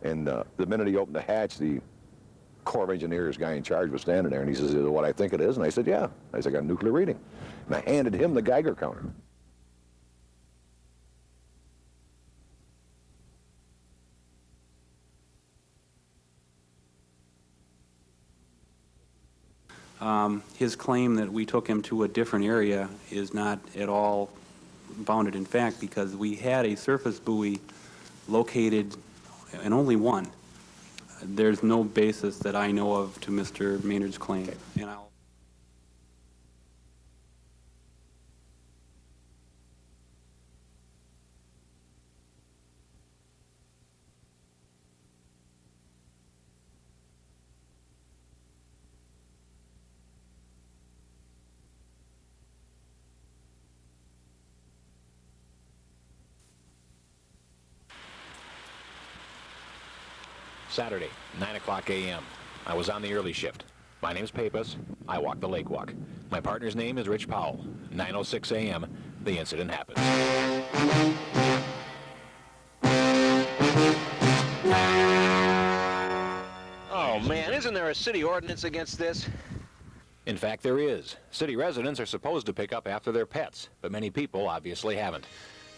And the minute he opened the hatch, the Corps of Engineers guy in charge was standing there, and he says, "Is it what I think it is?" And I said, "Yeah." I said, "I got a nuclear reading." And I handed him the Geiger counter. His claim that we took him to a different area is not at all founded in fact, because we had a surface buoy located, and only one. There's no basis that I know of to Mr. Maynard's claim. Okay. And I'll Saturday, 9 o'clock a.m. I was on the early shift. My name's Pappas. I walk the lake walk. My partner's name is Rich Powell. 9:06 a.m. The incident happens. Oh, man, isn't there a city ordinance against this? In fact, there is. City residents are supposed to pick up after their pets, but many people obviously haven't.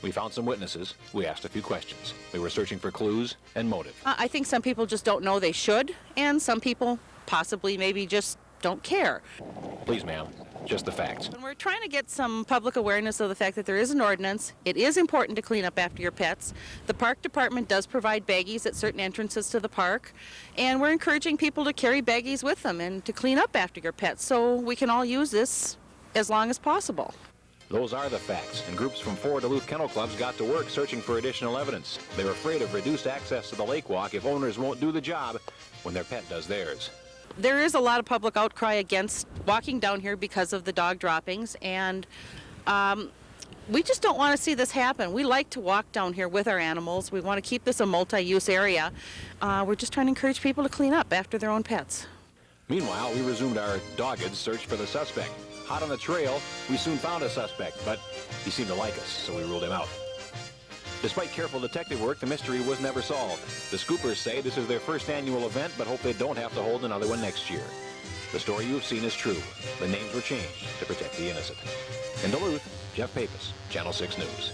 We found some witnesses. We asked a few questions. We were searching for clues and motive. I think some people just don't know they should, and some people possibly maybe just don't care. Please, ma'am, just the facts. When we're trying to get some public awareness of the fact that there is an ordinance, it is important to clean up after your pets. The park department does provide baggies at certain entrances to the park, and we're encouraging people to carry baggies with them and to clean up after your pets so we can all use this as long as possible. Those are the facts, and groups from 4 Duluth kennel clubs got to work searching for additional evidence. They're afraid of reduced access to the lake walk if owners won't do the job when their pet does theirs. There is a lot of public outcry against walking down here because of the dog droppings, and we just don't want to see this happen. We like to walk down here with our animals. We want to keep this a multi-use area. We're just trying to encourage people to clean up after their own pets. Meanwhile, we resumed our dogged search for the suspect. Hot on the trail, we soon found a suspect, but he seemed to like us, so we ruled him out. Despite careful detective work, the mystery was never solved. The scoopers say this is their first annual event, but hope they don't have to hold another one next year. The story you have seen is true. The names were changed to protect the innocent. In Duluth, Jeff Pappas, Channel 6 News.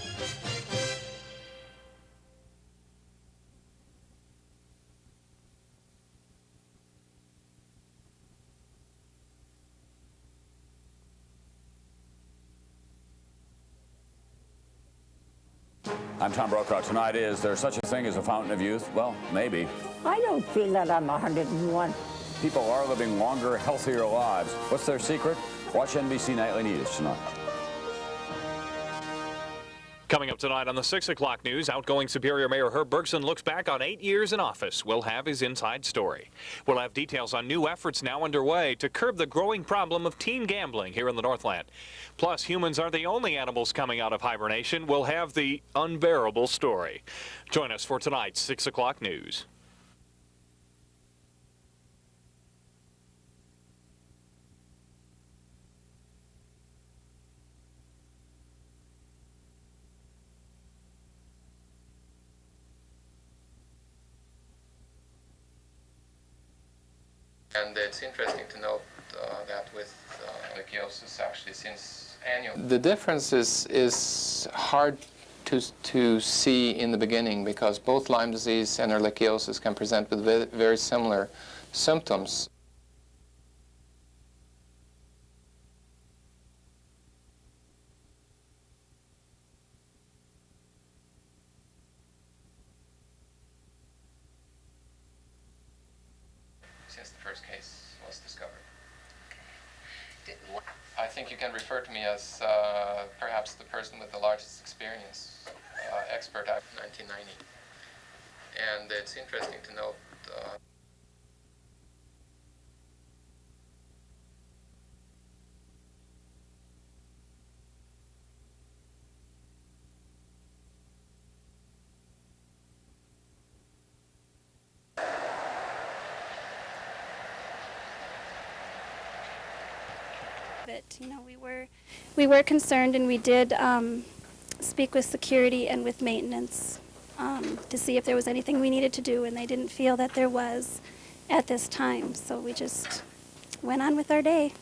I'm Tom Brokaw. Tonight, is there such a thing as a fountain of youth? Well, maybe. I don't feel that I'm 101. People are living longer, healthier lives. What's their secret? Watch NBC Nightly News tonight. Coming up tonight on the 6 o'clock news, outgoing Superior Mayor Herb Bergson looks back on 8 years in office. We'll have his inside story. We'll have details on new efforts now underway to curb the growing problem of teen gambling here in the Northland. Plus, humans are the only animals coming out of hibernation. We'll have the unbearable story. Join us for tonight's 6 o'clock news. And it's interesting to note that with ehrlichiosis, actually since annual. The difference is hard to see in the beginning because both Lyme disease and ehrlichiosis can present with very similar symptoms. Since the first case was discovered. I think you can refer to me as perhaps the person with the largest experience, expert at 1990. And it's interesting to note you know, we were concerned, and we did speak with security and with maintenance to see if there was anything we needed to do, and they didn't feel that there was at this time. So we just went on with our day.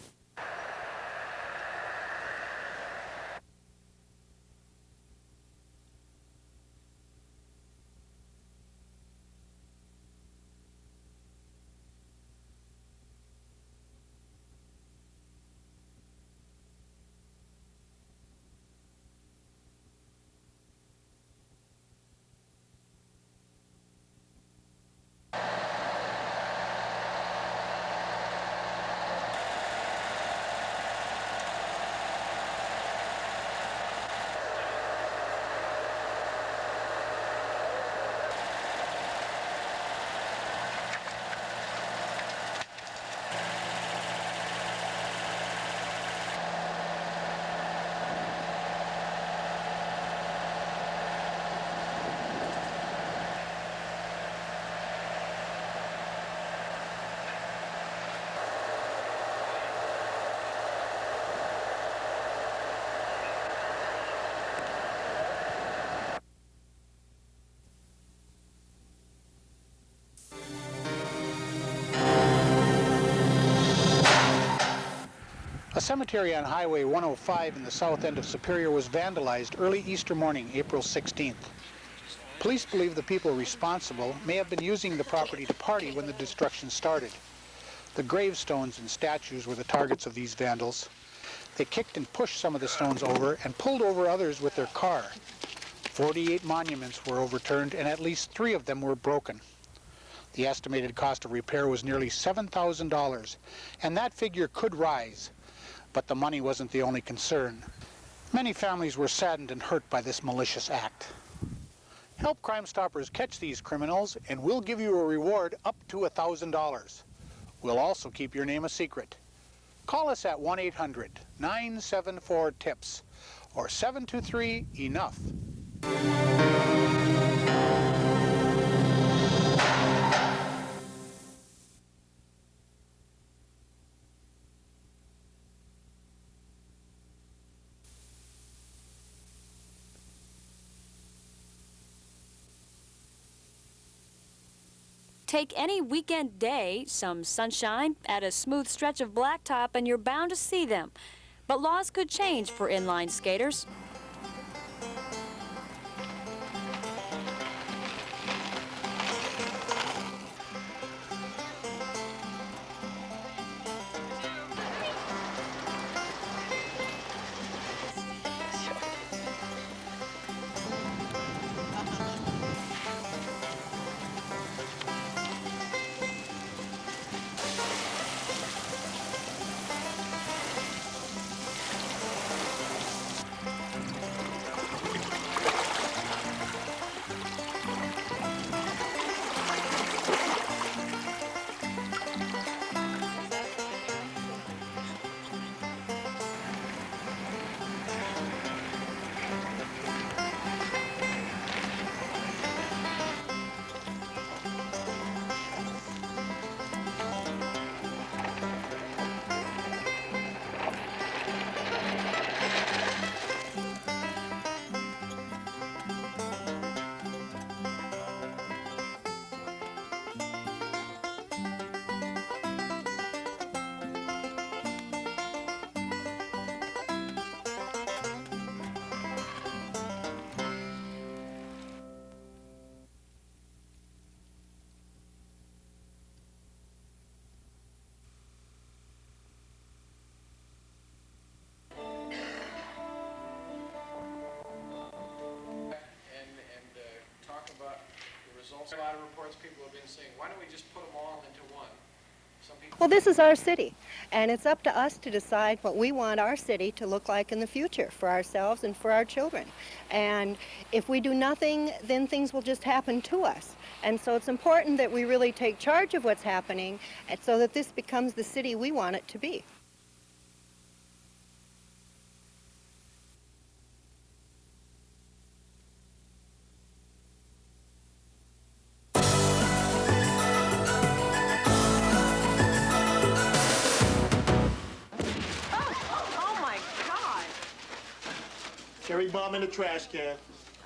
A cemetery on Highway 105 in the south end of Superior was vandalized early Easter morning, April 16th. Police believe the people responsible may have been using the property to party when the destruction started. The gravestones and statues were the targets of these vandals. They kicked and pushed some of the stones over and pulled over others with their car. 48 monuments were overturned and at least 3 of them were broken. The estimated cost of repair was nearly $7,000, and that figure could rise. But the money wasn't the only concern. Many families were saddened and hurt by this malicious act. Help Crime Stoppers catch these criminals, and we'll give you a reward up to $1,000. We'll also keep your name a secret. Call us at 1-800-974-TIPS or 723-ENOUGH. Take any weekend day, some sunshine, add a smooth stretch of blacktop, and you're bound to see them. But laws could change for inline skaters. A lot of reports people have been saying, why don't we just put them all into one? Well, this is our city, and it's up to us to decide what we want our city to look like in the future for ourselves and for our children. And if we do nothing, then things will just happen to us. And so it's important that we really take charge of what's happening so that this becomes the city we want it to be. Cherry bomb in the trash can.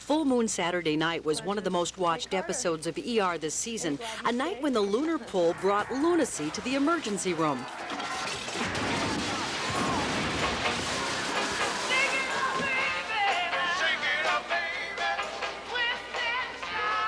Full Moon Saturday Night was one of the most watched episodes of ER this season, a night when the lunar pull brought lunacy to the emergency room.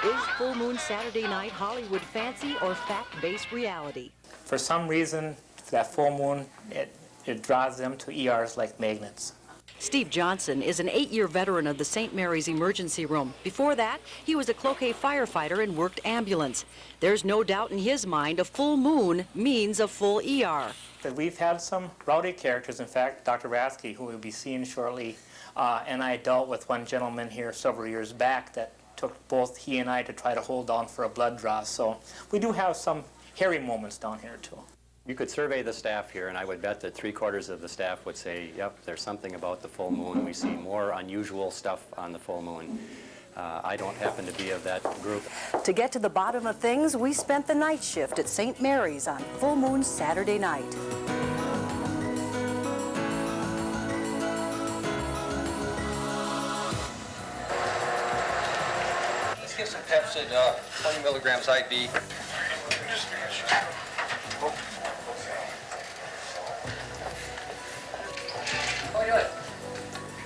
Is Full Moon Saturday Night Hollywood fancy or fact-based reality? For some reason, that full moon, it draws them to ERs like magnets. Steve Johnson is an 8-year veteran of the St. Mary's Emergency Room. Before that, he was a Cloquet firefighter and worked ambulance. There's no doubt in his mind a full moon means a full ER. But we've had some rowdy characters. In fact, Dr. Rasky, who we'll be seeing shortly, and I dealt with one gentleman here several years back that took both he and I to try to hold on for a blood draw. So we do have some hairy moments down here, too. You could survey the staff here, and I would bet that 3/4 of the staff would say, yep, there's something about the full moon. We see more unusual stuff on the full moon. I don't happen to be of that group. To get to the bottom of things, we spent the night shift at St. Mary's on Full Moon Saturday night. Let's give some Pepsid, 20 milligrams IV. How are you doing?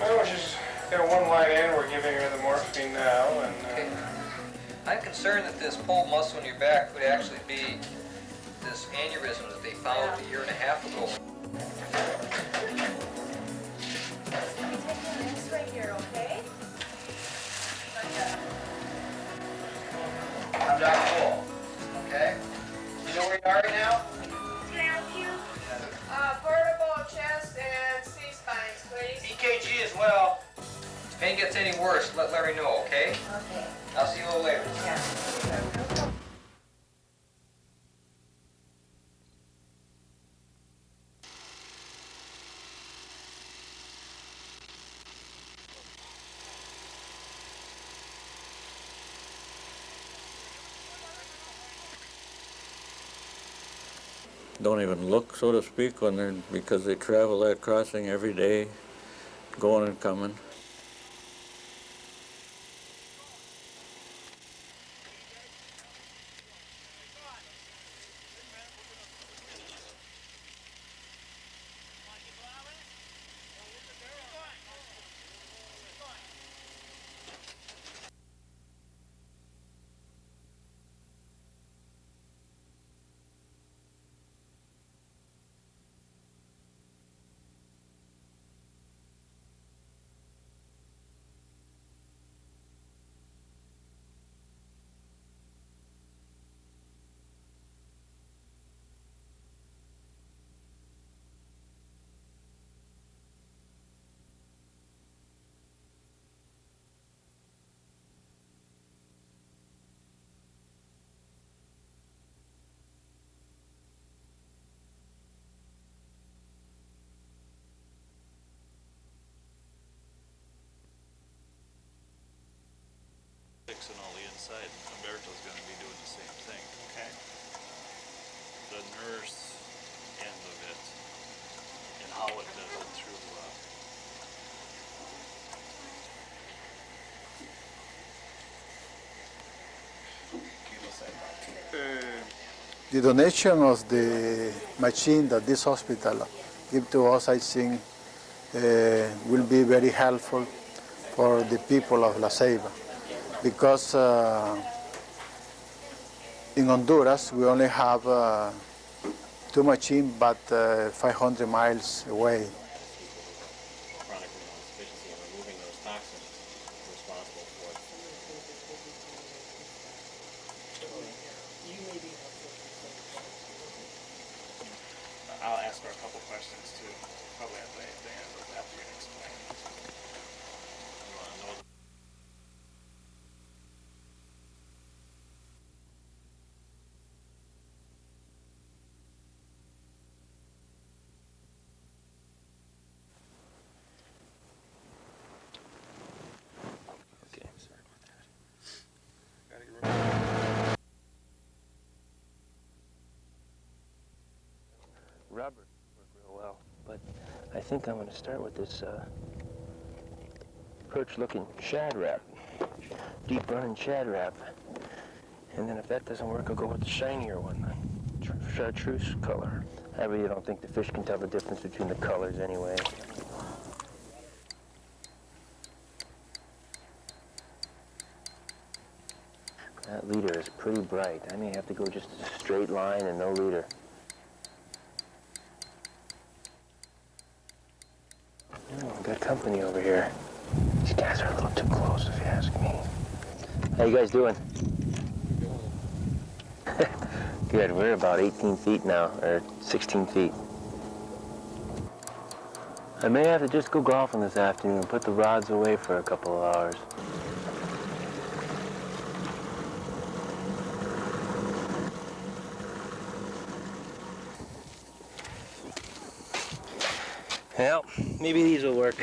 Oh, she's got one line in. We're giving her the morphine now, and I'm concerned that this pulled muscle in your back could actually be this aneurysm that they found a year and a half ago. This right here, okay? I'm Dr. Cole. Okay? You know where you are right now? Vertebral chest and C-spines, please. EKG as well. If pain gets any worse, let Larry know, okay? Okay. I'll see you a little later. Don't even look, so to speak, when they're, because they travel that crossing every day, going and coming. Fixing all the inside. Humberto's going to be doing the same thing. Okay. The nurse end of it and how it does it through. The donation of the machine that this hospital give to us, I think, will be very helpful for the people of La Ceiba. Because in Honduras we only have 2 machines, but 500 miles away. Chronic renal insufficiency and removing those toxins responsible for it. I'll ask her a couple questions too. Probably at the end after you explain. Rubber work real well, but I think I'm going to start with this perch-looking shad rat. deep running Shad wrap. And then if that doesn't work, I'll go with the shinier one, the chartreuse color. I really don't think the fish can tell the difference between the colors anyway. That leader is pretty bright. I may have to go just a straight line and no leader. Oh, I got company over here. These guys are a little too close, if you ask me. How you guys doing? Good, we're about 18 feet now, or 16 feet. I may have to just go golfing this afternoon and put the rods away for a couple of hours. Well, maybe these will work.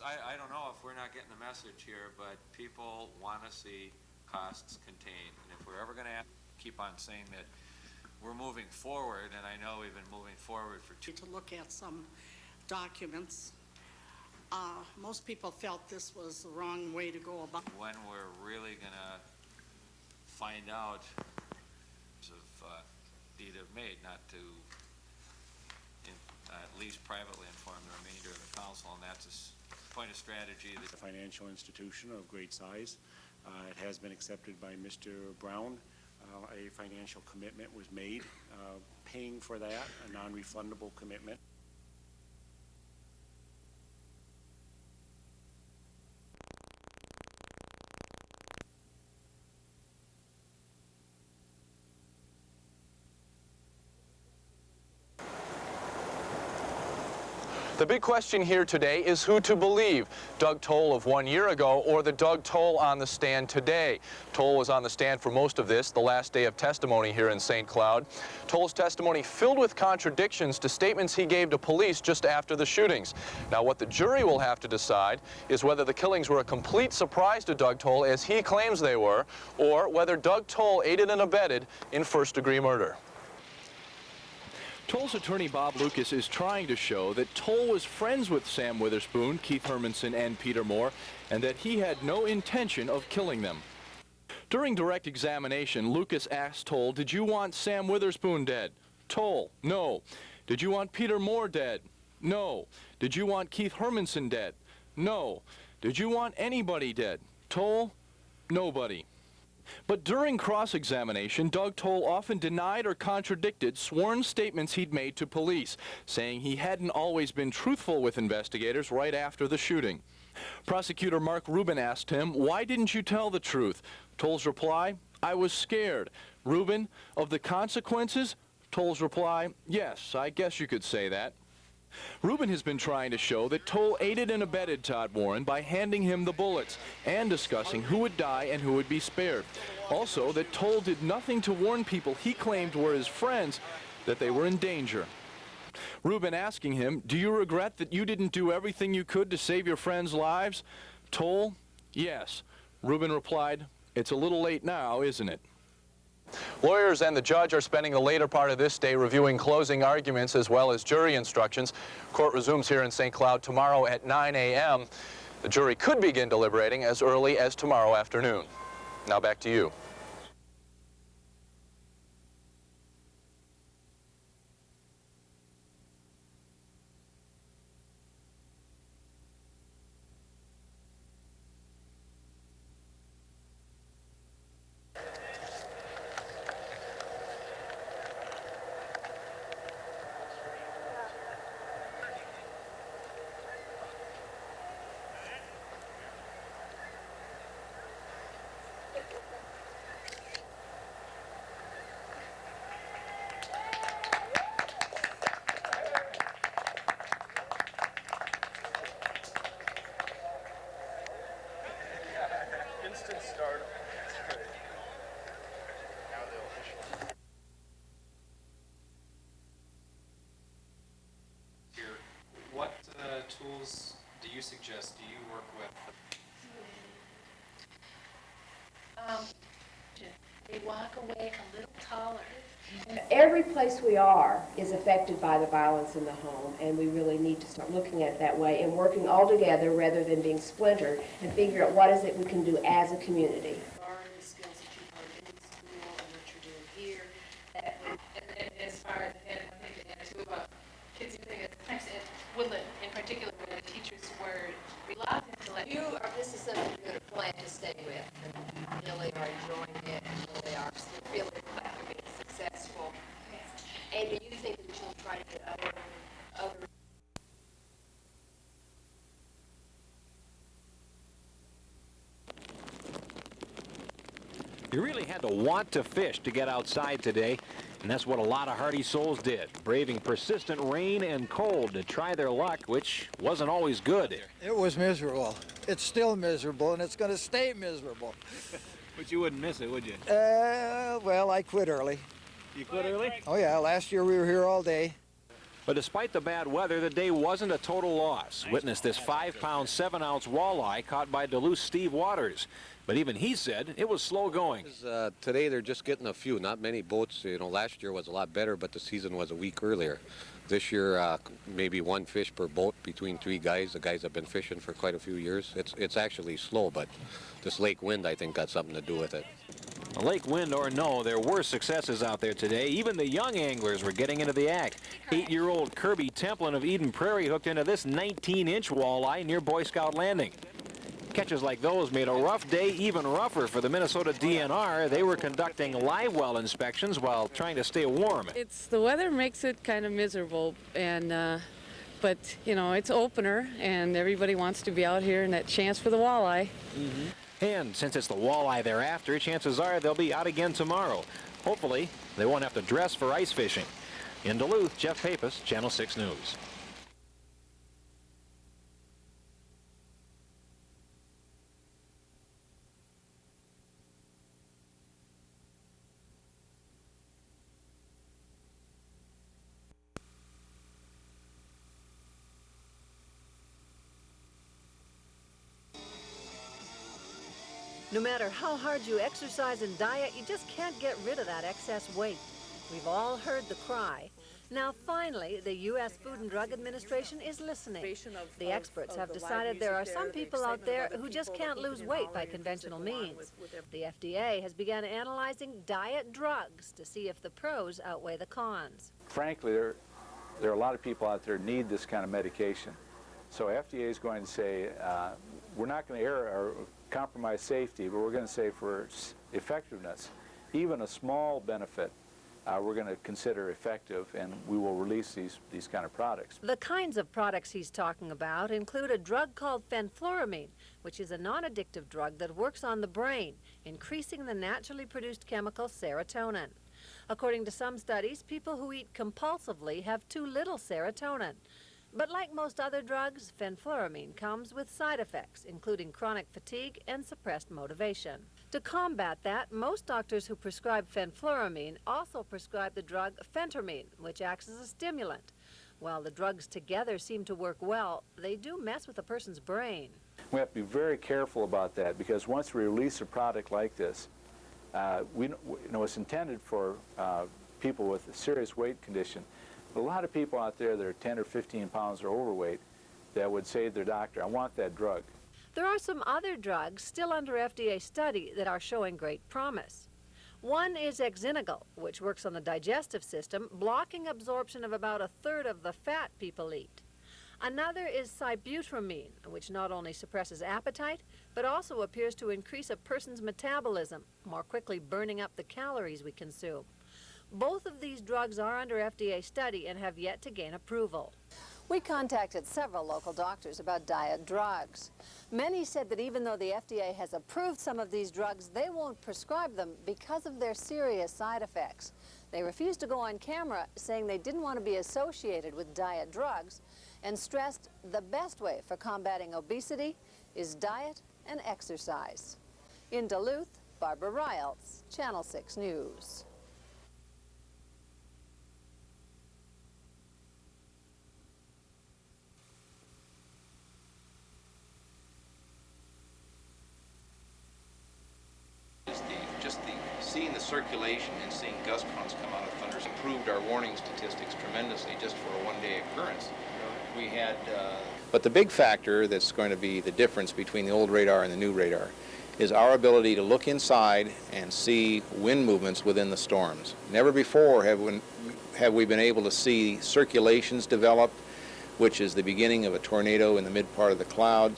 I don't know if we're not getting the message here, but people want to see costs contained. And if we're ever going to keep on saying that we're moving forward, and I know we've been moving forward for to look at some documents. Most people felt this was the wrong way to go about. When we're really going to find out of deed of made, not to at least privately inform the remainder of the council, and that's a point of strategy. A financial institution of great size. It has been accepted by Mr. Brown. A financial commitment was made, paying for that, a non-refundable commitment. The big question here today is who to believe, Doug Toll of 1 year ago or the Doug Toll on the stand today. Toll was on the stand for most of this, the last day of testimony here in St. Cloud. Toll's testimony filled with contradictions to statements he gave to police just after the shootings. Now what the jury will have to decide is whether the killings were a complete surprise to Doug Toll, as he claims they were, or whether Doug Toll aided and abetted in first-degree murder. Toll's attorney Bob Lucas is trying to show that Toll was friends with Sam Witherspoon, Keith Hermanson, and Peter Moore, and that he had no intention of killing them. During direct examination, Lucas asked Toll, "Did you want Sam Witherspoon dead?" Toll, "No." "Did you want Peter Moore dead?" "No." "Did you want Keith Hermanson dead?" "No." "Did you want anybody dead?" Toll, "Nobody." But during cross-examination, Doug Toll often denied or contradicted sworn statements he'd made to police, saying he hadn't always been truthful with investigators right after the shooting. Prosecutor Mark Rubin asked him, "Why didn't you tell the truth?" Toll's reply, "I was scared." Rubin, "Of the consequences?" Toll's reply, "Yes, I guess you could say that." Rubin has been trying to show that Toll aided and abetted Todd Warren by handing him the bullets and discussing who would die and who would be spared. Also, that Toll did nothing to warn people he claimed were his friends that they were in danger. Rubin asking him, "Do you regret that you didn't do everything you could to save your friends' lives?" Toll, "Yes." Rubin replied, "It's a little late now, isn't it?" Lawyers and the judge are spending the later part of this day reviewing closing arguments as well as jury instructions. Court resumes here in St. Cloud tomorrow at 9 a.m. The jury could begin deliberating as early as tomorrow afternoon. Now back to you. you suggest? Do you work with? They walk away a little taller. Every place we are is affected by the violence in the home, and we really need to start looking at it that way and working all together rather than being splintered and figure out what is it we can do as a community. Learn the skills that you've learned in school and what you're doing here. And as far as, and I think too about kids who think it's nice, and Woodland in particular, where the teachers were reluctant to let you. This is such a good plan to stay with, and you really are enjoying it, and really are feeling like you're being successful. And do you think that you'll try to get other You really had to want to fish to get outside today, and that's what a lot of hardy souls did, braving persistent rain and cold to try their luck, which wasn't always good. It was miserable. It's still miserable, and it's going to stay miserable. But you wouldn't miss it, would you? Well, I quit early. You quit early? Oh, yeah. Last year we were here all day. But despite the bad weather, the day wasn't a total loss. Witness this 5-pound, 7-ounce walleye caught by Duluth's Steve Waters. But even he said it was slow going. Today they're just getting a few, not many boats. You know, last year was a lot better, but the season was a week earlier. This year, maybe one fish per boat between 3 guys. The guys have been fishing for quite a few years. It's actually slow, but this lake wind, I think, got something to do with it. Lake wind or no, there were successes out there today. Even the young anglers were getting into the act. 8-year-old Kirby Templin of Eden Prairie hooked into this 19-inch walleye near Boy Scout Landing. Catches like those made a rough day even rougher for the Minnesota DNR. They were conducting live well inspections while trying to stay warm. The weather makes it kind of miserable, and but you know, it's opener, and everybody wants to be out here and that chance for the walleye. And since it's the walleye they're after, chances are they'll be out again tomorrow. Hopefully, they won't have to dress for ice fishing. In Duluth, Jeff Pappas, Channel 6 News. No matter how hard you exercise and diet, you just can't get rid of that excess weight. We've all heard the cry. Now, finally, the U.S. Food and Drug Administration is listening. The experts have decided there are some people out there who just can't lose weight by conventional means. The FDA has begun analyzing diet drugs to see if the pros outweigh the cons. Frankly, there are a lot of people out there who need this kind of medication. So FDA is going to say, we're not going to err or compromise safety, but we're going to say for effectiveness, even a small benefit, we're going to consider effective, and we will release these kind of products. The kinds of products he's talking about include a drug called fenfluramine, which is a non-addictive drug that works on the brain, increasing the naturally produced chemical serotonin. According to some studies, people who eat compulsively have too little serotonin. But like most other drugs, fenfluramine comes with side effects, including chronic fatigue and suppressed motivation. To combat that, most doctors who prescribe fenfluramine also prescribe the drug phentermine, which acts as a stimulant. While the drugs together seem to work well, they do mess with a person's brain. We have to be very careful about that, because once we release a product like this, it's intended for people with a serious weight condition. A lot of people out there that are 10 or 15 pounds or overweight that would say to their doctor, I want that drug. There are some other drugs still under FDA study that are showing great promise. One is exinagal, which works on the digestive system, blocking absorption of about 1/3 of the fat people eat. Another is sibutramine, which not only suppresses appetite, but also appears to increase a person's metabolism, more quickly burning up the calories we consume. Both of these drugs are under FDA study and have yet to gain approval. We contacted several local doctors about diet drugs. Many said that even though the FDA has approved some of these drugs, they won't prescribe them because of their serious side effects. They refused to go on camera, saying they didn't want to be associated with diet drugs, and stressed the best way for combating obesity is diet and exercise. In Duluth, Barbara Riles, Channel 6 News. circulation and seeing gust fronts come out of thunders improved our warning statistics tremendously just for a one-day occurrence. We had... But the big factor that's going to be the difference between the old radar and the new radar is our ability to look inside and see wind movements within the storms. Never before have we been able to see circulations develop, which is the beginning of a tornado in the mid part of the cloud.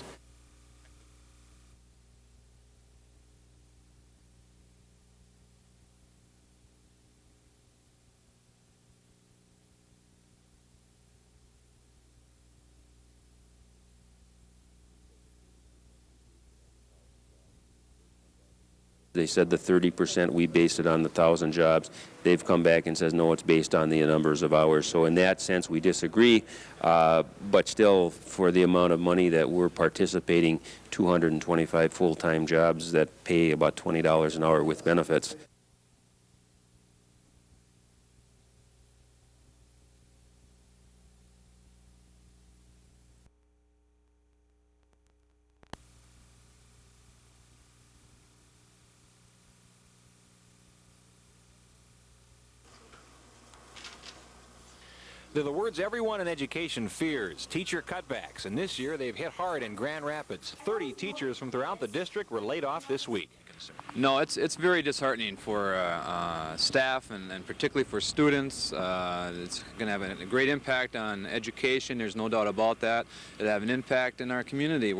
They said the 30%, we based it on the 1,000 jobs. They've come back and says, no, it's based on the numbers of hours. So in that sense, we disagree, but still, for the amount of money that we're participating, 225 full-time jobs that pay about $20 an hour with benefits. They're the words everyone in education fears, teacher cutbacks, and this year they've hit hard in Grand Rapids. 30 teachers from throughout the district were laid off this week. No, it's very disheartening for staff and particularly for students. It's going to have a great impact on education. There's no doubt about that. It'll have an impact in our community.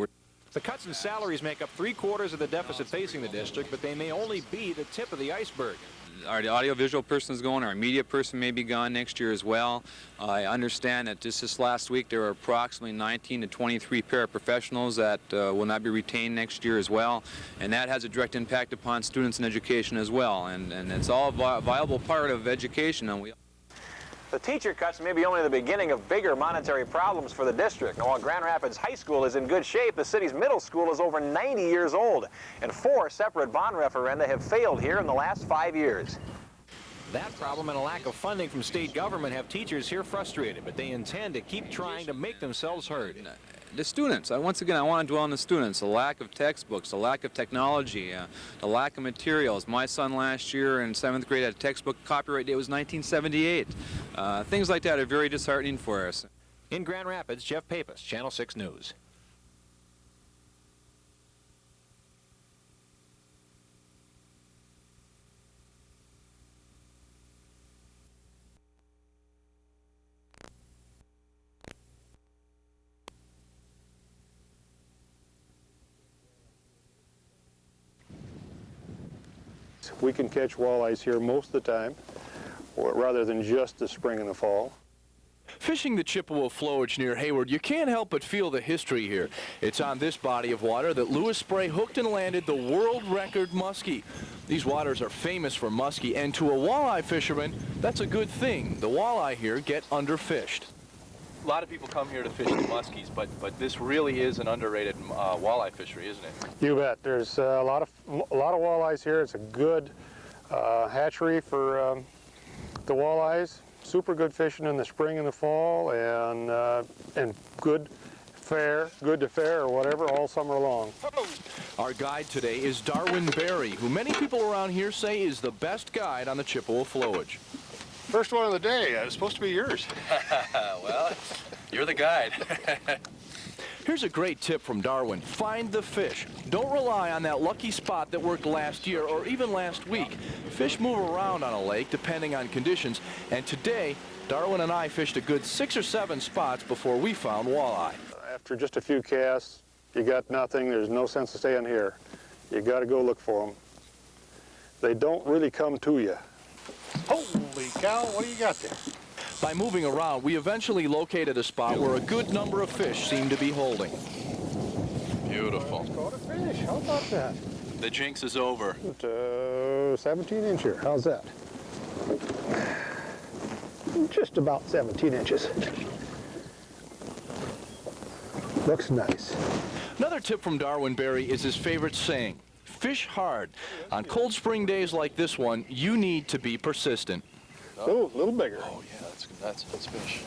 The cuts in salaries make up 3/4 of the deficit facing the district, but they may only be the tip of the iceberg. Our audiovisual person is going, our media person may be gone next year as well. I understand that just this last week there were approximately 19 to 23 paraprofessionals that will not be retained next year as well, and that has a direct impact upon students in education as well, and it's all a viable part of education. And the teacher cuts may be only the beginning of bigger monetary problems for the district. Now, while Grand Rapids High School is in good shape, the city's middle school is over 90 years old, and 4 separate bond referenda have failed here in the last 5 years. That problem and a lack of funding from state government have teachers here frustrated, but they intend to keep trying to make themselves heard. The students, once again, I want to dwell on the students, the lack of textbooks, the lack of technology, the lack of materials. My son last year in 7th grade had a textbook copyright date was 1978. Things like that are very disheartening for us. In Grand Rapids, Jeff Pappas, Channel 6 News. We can catch walleyes here most of the time, or rather than just the spring and the fall. Fishing the Chippewa flowage near Hayward, you can't help but feel the history here. It's on this body of water that Lewis Spray hooked and landed the world record muskie. These waters are famous for muskie, and to a walleye fisherman, that's a good thing. The walleye here get underfished. A lot of people come here to fish the muskies, but this really is an underrated walleye fishery, isn't it? You bet. There's a lot of walleyes here. It's a good hatchery for the walleyes. Super good fishing in the spring and the fall, and good to fair or whatever all summer long. Our guide today is Darwin Berry, who many people around here say is the best guide on the Chippewa flowage. First one of the day. It's supposed to be yours. Well, you're the guide. Here's a great tip from Darwin. Find the fish. Don't rely on that lucky spot that worked last year or even last week. Fish move around on a lake depending on conditions, and today, Darwin and I fished a good 6 or 7 spots before we found walleye. After just a few casts, you got nothing. There's no sense of staying here. You got to go look for them. They don't really come to you. Holy cow, what do you got there? By moving around, we eventually located a spot where a good number of fish seemed to be holding. Beautiful. Caught a fish. How about that? The jinx is over. 17 incher. How's that? Just about 17 inches. Looks nice. Another tip from Darwin Berry is his favorite saying: fish hard. On cold spring days like this one, you need to be persistent. Oh, a little bigger. Oh, yeah, that's fish.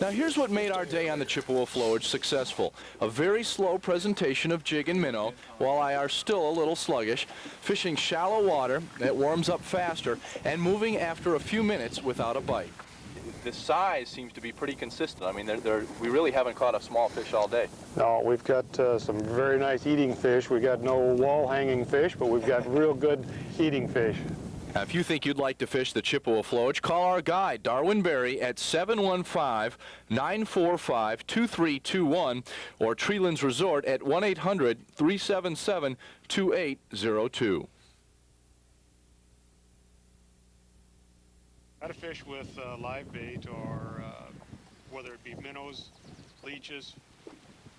Now here's what made our day on the Chippewa flowage successful. A very slow presentation of jig and minnow. Walleye are still a little sluggish. Fishing shallow water that warms up faster and moving after a few minutes without a bite. The size seems to be pretty consistent. I mean, we really haven't caught a small fish all day. No, we've got some very nice eating fish. We got no wall-hanging fish, but we've got real good eating fish. Now, if you think you'd like to fish the Chippewa flowage, call our guide, Darwin Berry, at 715-945-2321 or Treelands Resort at 1-800-377-2802. How to fish with live bait, or whether it be minnows, leeches,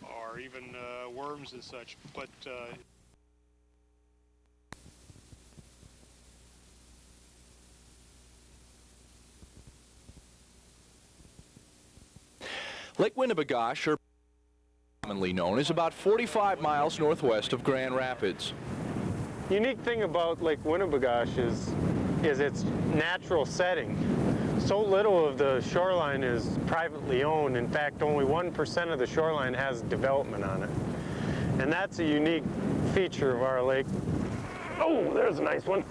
or even worms and such, but Lake Winnebagosh, or commonly known, is about 45 miles northwest of Grand Rapids. the unique thing about Lake Winnebagosh is its natural setting. So little of the shoreline is privately owned. In fact, only 1% of the shoreline has development on it. And that's a unique feature of our lake. Oh, there's a nice one.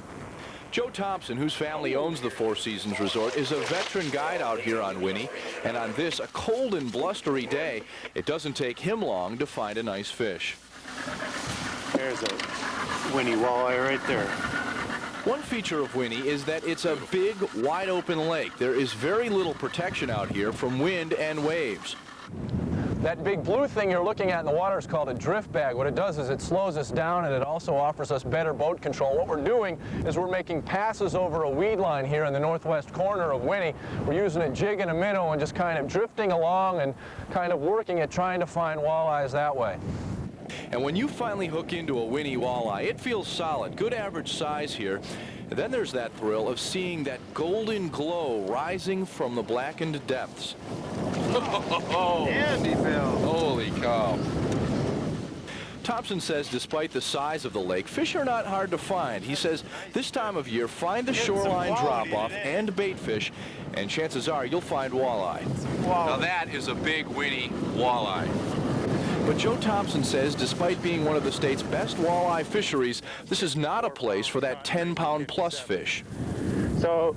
Joe Thompson, whose family owns the Four Seasons Resort, is a veteran guide out here on Winnie, and on this, a cold and blustery day, it doesn't take him long to find a nice fish. There's a Winnie walleye right there. One feature of Winnie is that it's a big, wide-open lake. There is very little protection out here from wind and waves. That big blue thing you're looking at in the water is called a drift bag. What it does is it slows us down, and it also offers us better boat control. What we're doing is we're making passes over a weed line here in the northwest corner of Winnie. We're using a jig and a minnow and just kind of drifting along and kind of working at trying to find walleyes that way. And when you finally hook into a Winnie walleye, it feels solid, good average size here. And then there's that thrill of seeing that golden glow rising from the blackened depths. Andy Bill. Holy cow. Thompson says despite the size of the lake, fish are not hard to find. He says this time of year, find the shoreline drop-off and bait fish, and chances are you'll find walleye. Now that is a big Winnie walleye. But Joe Thompson says despite being one of the state's best walleye fisheries, this is not a place for that 10-pound plus fish. So,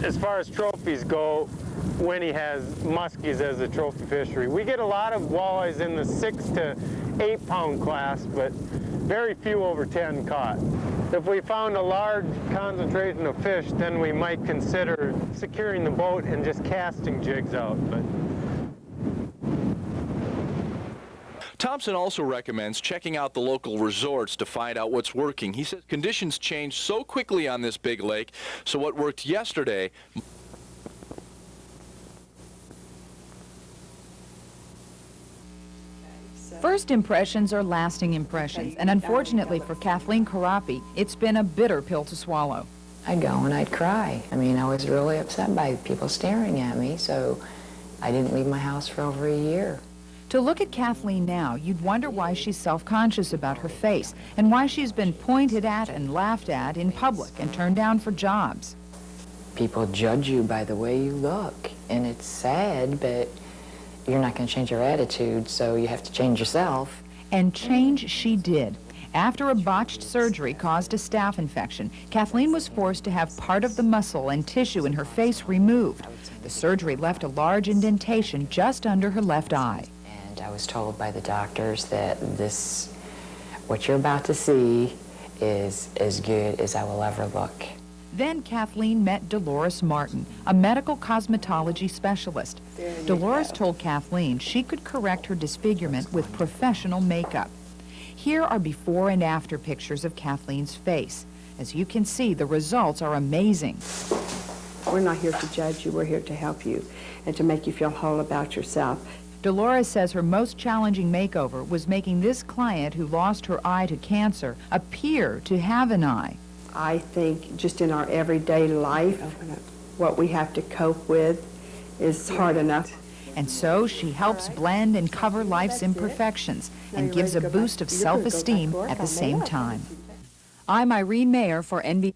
as far as trophies go, Winnie has muskies as a trophy fishery. We get a lot of walleyes in the 6 to 8 pound class, but very few over 10 caught. If we found a large concentration of fish, then we might consider securing the boat and just casting jigs out. But Thompson also recommends checking out the local resorts to find out what's working. He says conditions change so quickly on this big lake, so what worked yesterday First impressions are lasting impressions, and unfortunately for Kathleen Karapi, it's been a bitter pill to swallow. I'd go and I'd cry. I mean, I was really upset by people staring at me, so I didn't leave my house for over a year. To look at Kathleen now, you'd wonder why she's self-conscious about her face and why she's been pointed at and laughed at in public and turned down for jobs. People judge you by the way you look, and it's sad, but you're not going to change your attitude, so you have to change yourself. And change she did. After a botched surgery caused a staph infection, Kathleen was forced to have part of the muscle and tissue in her face removed. The surgery left a large indentation just under her left eye. And I was told by the doctors that what you're about to see is as good as I will ever look. Then Kathleen met Dolores Martin, a medical cosmetology specialist. Dolores told Kathleen she could correct her disfigurement with professional makeup. Here are before and after pictures of Kathleen's face. As you can see, the results are amazing. We're not here to judge you, we're here to help you and to make you feel whole about yourself. Dolores says her most challenging makeover was making this client who lost her eye to cancer appear to have an eye. I think just in our everyday life, what we have to cope with is hard enough. And so she helps blend and cover life's imperfections and gives a boost of self-esteem at the same time. I'm Irene Mayer for NBC.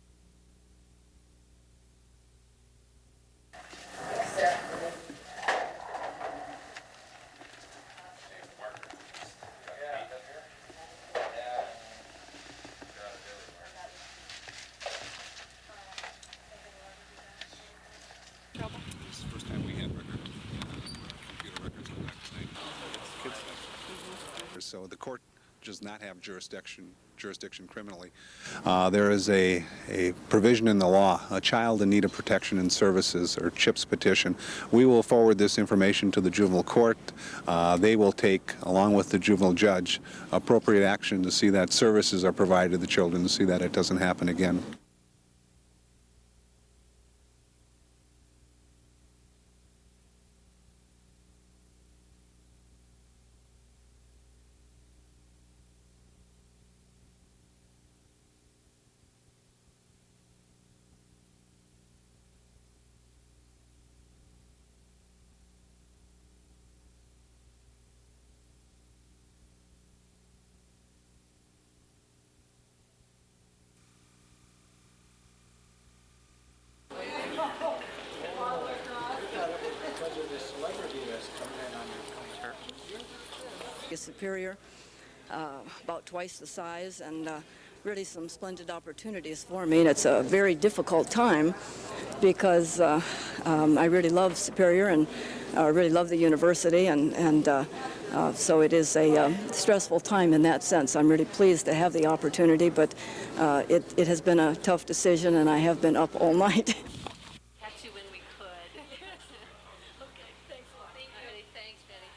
so the court does not have jurisdiction criminally. There is a provision in the law, a child in need of protection and services, or CHIPS petition. We will forward this information to the juvenile court. They will take, along with the juvenile judge, appropriate action to see that services are provided to the children, to see that it doesn't happen again. Superior, about twice the size, and really some splendid opportunities for me. And it's a very difficult time because I really love Superior and really love the university, and so it is a stressful time in that sense. I'm really pleased to have the opportunity, but it has been a tough decision, and I have been up all night. Catch you when we could. Okay, thanks a lot. Thank you, Betty. Thanks, Betty.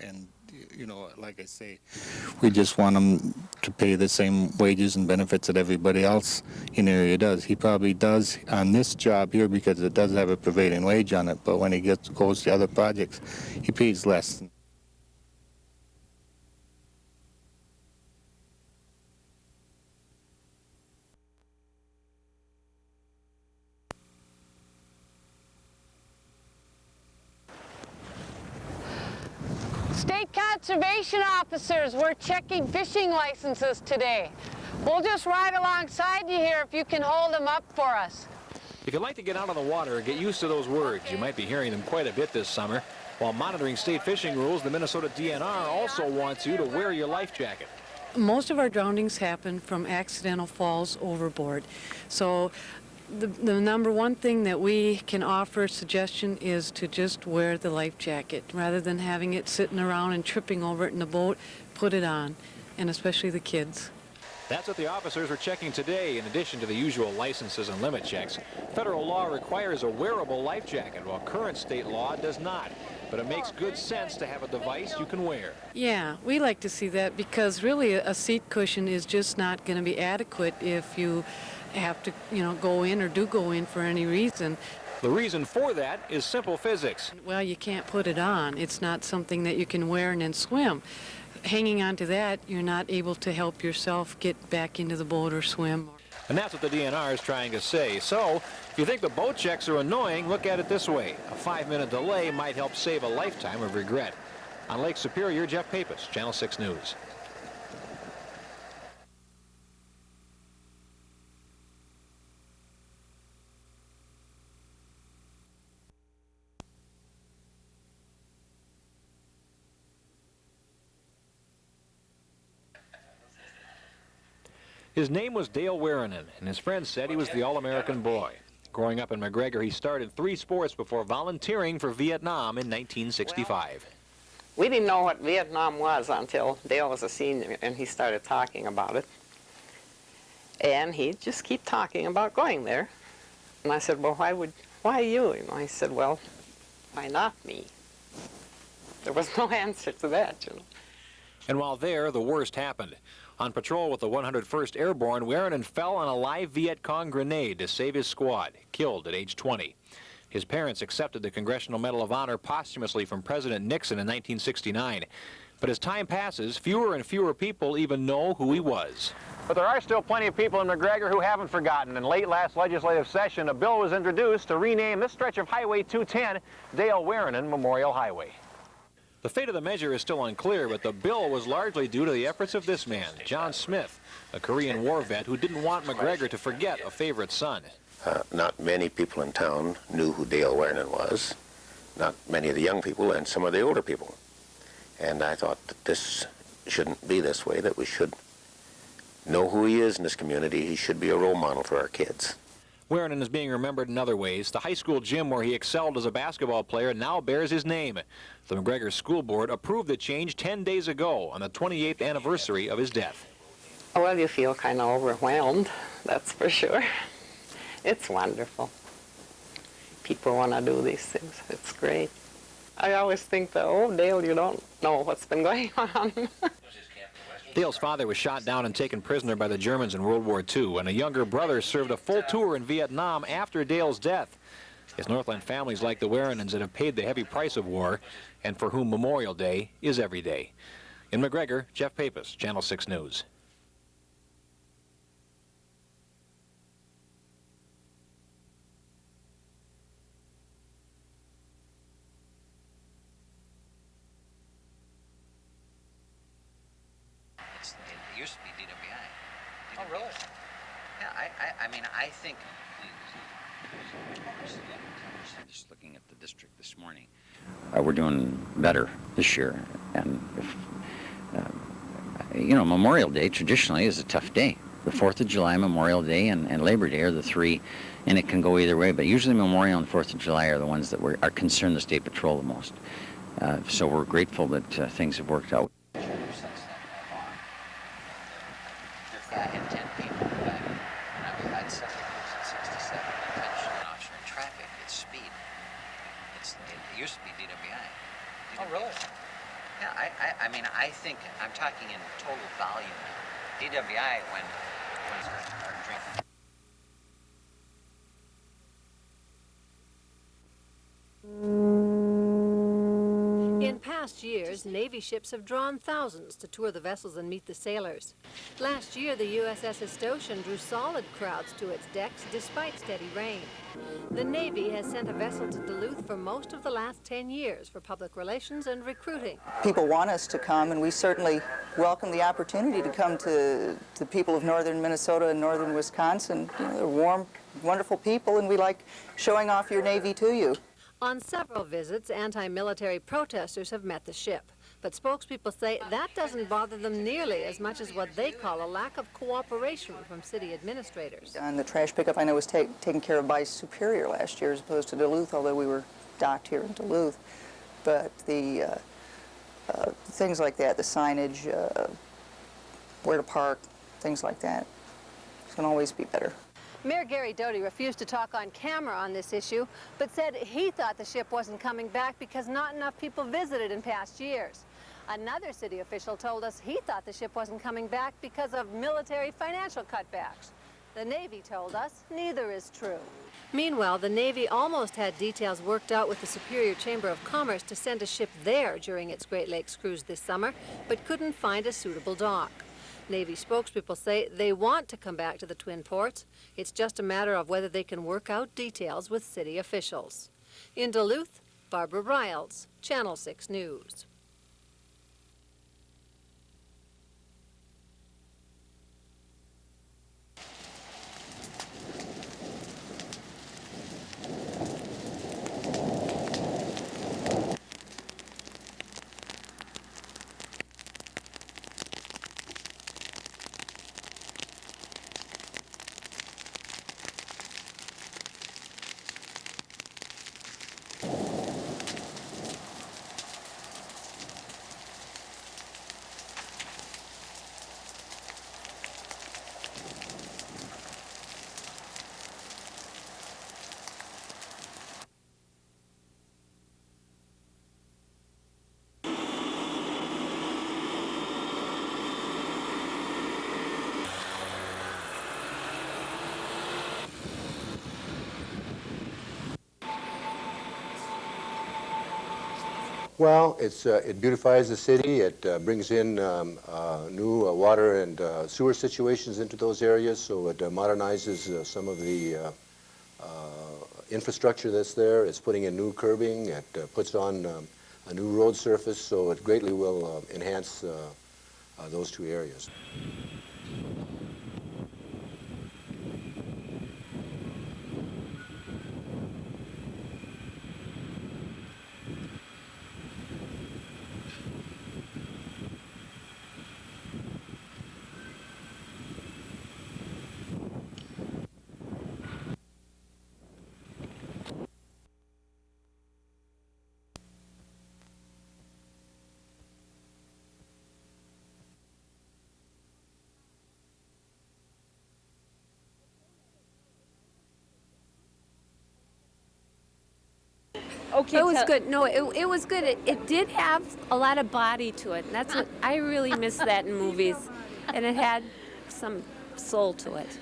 And, you know, like I say, we just want him to pay the same wages and benefits that everybody else in the area does. He probably does on this job here because it does have a prevailing wage on it, but when he goes to other projects, he pays less. State conservation officers, we're checking fishing licenses today. We'll just ride alongside you here if you can hold them up for us. If you'd like to get out on the water, get used to those words. You might be hearing them quite a bit this summer. While monitoring state fishing rules, the Minnesota DNR also wants you to wear your life jacket. Most of our drownings happen from accidental falls overboard. So the number one thing that we can offer suggestion is to just wear the life jacket. Rather than having it sitting around and tripping over it in the boat, put it on, and especially the kids. That's what the officers were checking today, in addition to the usual licenses and limit checks. Federal law requires a wearable life jacket, while current state law does not. But it makes good sense to have a device you can wear. Yeah, we like to see that because really a seat cushion is just not going to be adequate if you have to, you know, go in or do go in for any reason. The reason for that is simple physics. Well, you can't put it on. It's not something that you can wear and then swim. Hanging on to that, you're not able to help yourself get back into the boat or swim. And that's what the DNR is trying to say. So, if you think the boat checks are annoying, look at it this way. A 5-minute delay might help save a lifetime of regret. On Lake Superior, Jeff Pappas, Channel 6 News. His name was Dale Warenen, and his friends said he was the All-American boy. Growing up in McGregor, he started 3 sports before volunteering for Vietnam in 1965. We didn't know what Vietnam was until Dale was a senior and he started talking about it. And he'd just keep talking about going there. And I said, well, why you? And I said, well, why not me? There was no answer to that, you know. And while there, the worst happened. On patrol with the 101st Airborne, Warenen fell on a live Viet Cong grenade to save his squad, killed at age 20. His parents accepted the Congressional Medal of Honor posthumously from President Nixon in 1969. But as time passes, fewer and fewer people even know who he was. But there are still plenty of people in McGregor who haven't forgotten. In late last legislative session, a bill was introduced to rename this stretch of Highway 210 Dale Warenen Memorial Highway. The fate of the measure is still unclear, but the bill was largely due to the efforts of this man, John Smith, a Korean War vet who didn't want McGregor to forget a favorite son. Not many people in town knew who Dale Wernan was. Not many of the young people and some of the older people. And I thought that this shouldn't be this way, that we should know who he is in this community. He should be a role model for our kids. Wernan is being remembered in other ways. The high school gym where he excelled as a basketball player now bears his name. The McGregor School Board approved the change 10 days ago on the 28th anniversary of his death. Well, you feel kind of overwhelmed, that's for sure. It's wonderful. People want to do these things. It's great. I always think that, oh, Dale, you don't know what's been going on. Dale's father was shot down and taken prisoner by the Germans in World War II, and a younger brother served a full tour in Vietnam after Dale's death. His Northland families like the Werenans that have paid the heavy price of war, and for whom Memorial Day is every day. In McGregor, Jeff Pappas, Channel 6 News. It used to be DWI. Oh, really? Yeah, I mean, I think, just looking at the district this morning, we're doing better this year. And if, you know, Memorial Day traditionally is a tough day. The 4th of July, Memorial Day, and Labor Day are the three, and it can go either way. But usually Memorial and 4th of July are the ones that are concerned the State Patrol the most. So we're grateful that things have worked out. I had 10 people back when I had 7 years at 67. Attention an officer in traffic, it's speed. It used to be DWI. Oh, really? Yeah, I mean, I think, I'm talking in total volume now. DWI, when our drinking. In past years, Navy ships have drawn thousands to tour the vessels and meet the sailors. Last year, the USS Astosian drew solid crowds to its decks despite steady rain. The Navy has sent a vessel to Duluth for most of the last 10 years for public relations and recruiting. People want us to come, and we certainly welcome the opportunity to come to the people of northern Minnesota and northern Wisconsin. You know, they're warm, wonderful people, and we like showing off your Navy to you. On several visits, anti-military protesters have met the ship, but spokespeople say that doesn't bother them nearly as much as what they call a lack of cooperation from city administrators. And the trash pickup, I know, was taken care of by Superior last year as opposed to Duluth, although we were docked here in Duluth. But the things like that, the signage, where to park, things like that, can always be better. Mayor Gary Doty refused to talk on camera on this issue, but said he thought the ship wasn't coming back because not enough people visited in past years. Another city official told us he thought the ship wasn't coming back because of military financial cutbacks. The Navy told us neither is true. Meanwhile, the Navy almost had details worked out with the Superior Chamber of Commerce to send a ship there during its Great Lakes cruise this summer, but couldn't find a suitable dock. Navy spokespeople say they want to come back to the Twin Ports. It's just a matter of whether they can work out details with city officials. In Duluth, Barbara Riles, Channel 6 News. Well, it beautifies the city. It brings in new water and sewer situations into those areas, so it modernizes some of the infrastructure that's there. It's putting in new curbing. It puts on a new road surface, so it greatly will enhance those two areas. Okay, it was good. No, it was good. It did have a lot of body to it. And that's what I really miss that in movies. And it had some soul to it.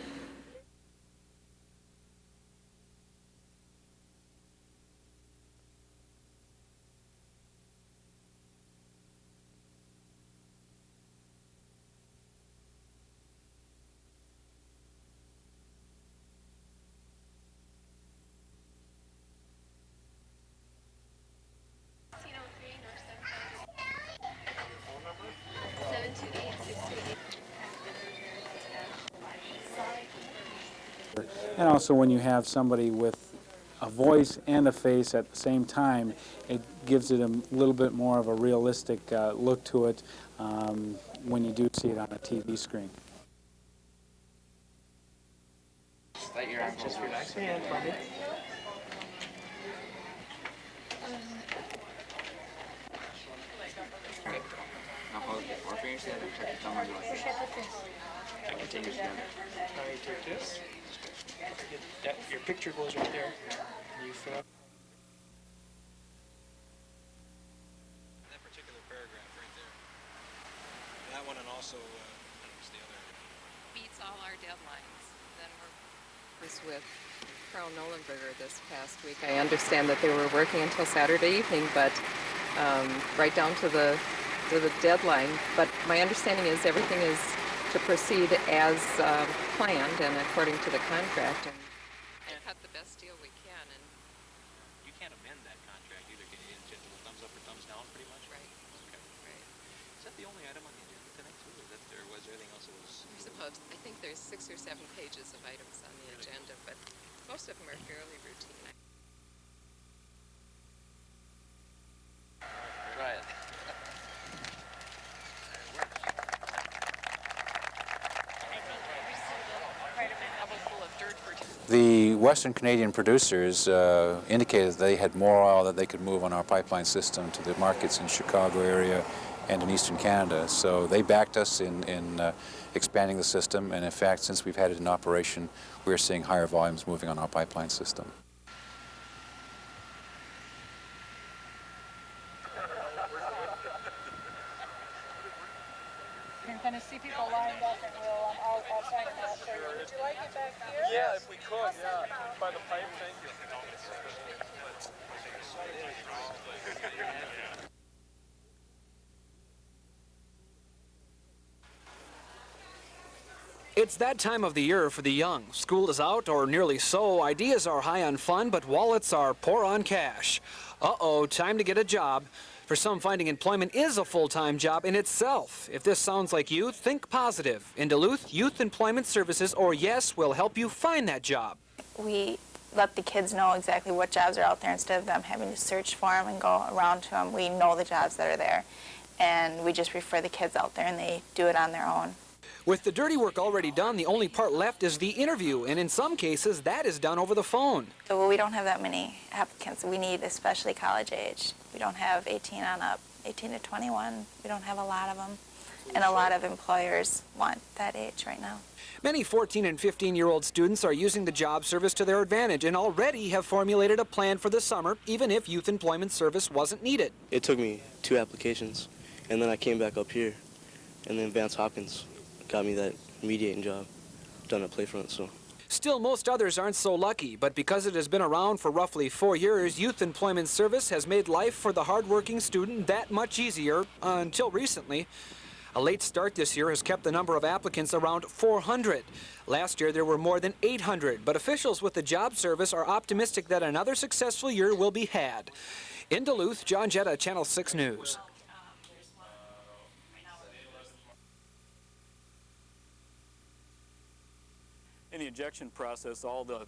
And also when you have somebody with a voice and a face at the same time, it gives it a little bit more of a realistic look to it when you do see it on a TV screen. Let your arm just relax your hand, buddy. Now hold it. Four fingers together. Tuck your thumb under like this. Tuck your fingers together. Now you take this. Your picture goes right there. You fill up. That particular paragraph right there. That one and also, what's the other? Beats all our deadlines. Then was with Carl Nolenberger this past week. I understand that they were working until Saturday evening, but right down to the deadline. But my understanding is everything is to proceed as planned and according to the contract. And cut the best deal we can. And You can't amend that contract either, can you? It's just a thumbs up or thumbs down, pretty much? Right. Okay. Right. Is that the only item on the agenda tonight, too? Or was there anything else that was... I think there's 6 or 7 pages of items on the agenda, but most of them are fairly routine. Try it. The Western Canadian producers indicated they had more oil that they could move on our pipeline system to the markets in Chicago area and in eastern Canada. So they backed us in expanding the system, and in fact, since we've had it in operation, we're seeing higher volumes moving on our pipeline system. You can kind of see people lined up, and I'll sign them out for you. Would you like it back here? Yeah, if we could, yeah. By the pipe, thank you. It's that time of the year for the young. School is out, or nearly so. Ideas are high on fun, but wallets are poor on cash. Uh-oh, time to get a job. For some, finding employment is a full-time job in itself. If this sounds like you, think positive. In Duluth, Youth Employment Services, or YES, will help you find that job. We let the kids know exactly what jobs are out there instead of them having to search for them and go around to them. We know the jobs that are there, and we just refer the kids out there, and they do it on their own. With the dirty work already done, the only part left is the interview, and in some cases, that is done over the phone. So we don't have that many applicants. We need especially college age. We don't have 18 on up, 18 to 21. We don't have a lot of them, and a lot of employers want that age right now. Many 14 and 15-year-old students are using the job service to their advantage and already have formulated a plan for the summer, even if Youth Employment Service wasn't needed. It took me 2 applications, and then I came back up here, and then Vance Hopkins got me that mediating job down at Playfront, so. Still, most others aren't so lucky, but because it has been around for roughly 4 years, Youth Employment Service has made life for the hardworking student that much easier, until recently. A late start this year has kept the number of applicants around 400. Last year there were more than 800, but officials with the job service are optimistic that another successful year will be had. In Duluth, John Jetta, Channel 6 News. In the ejection process, all the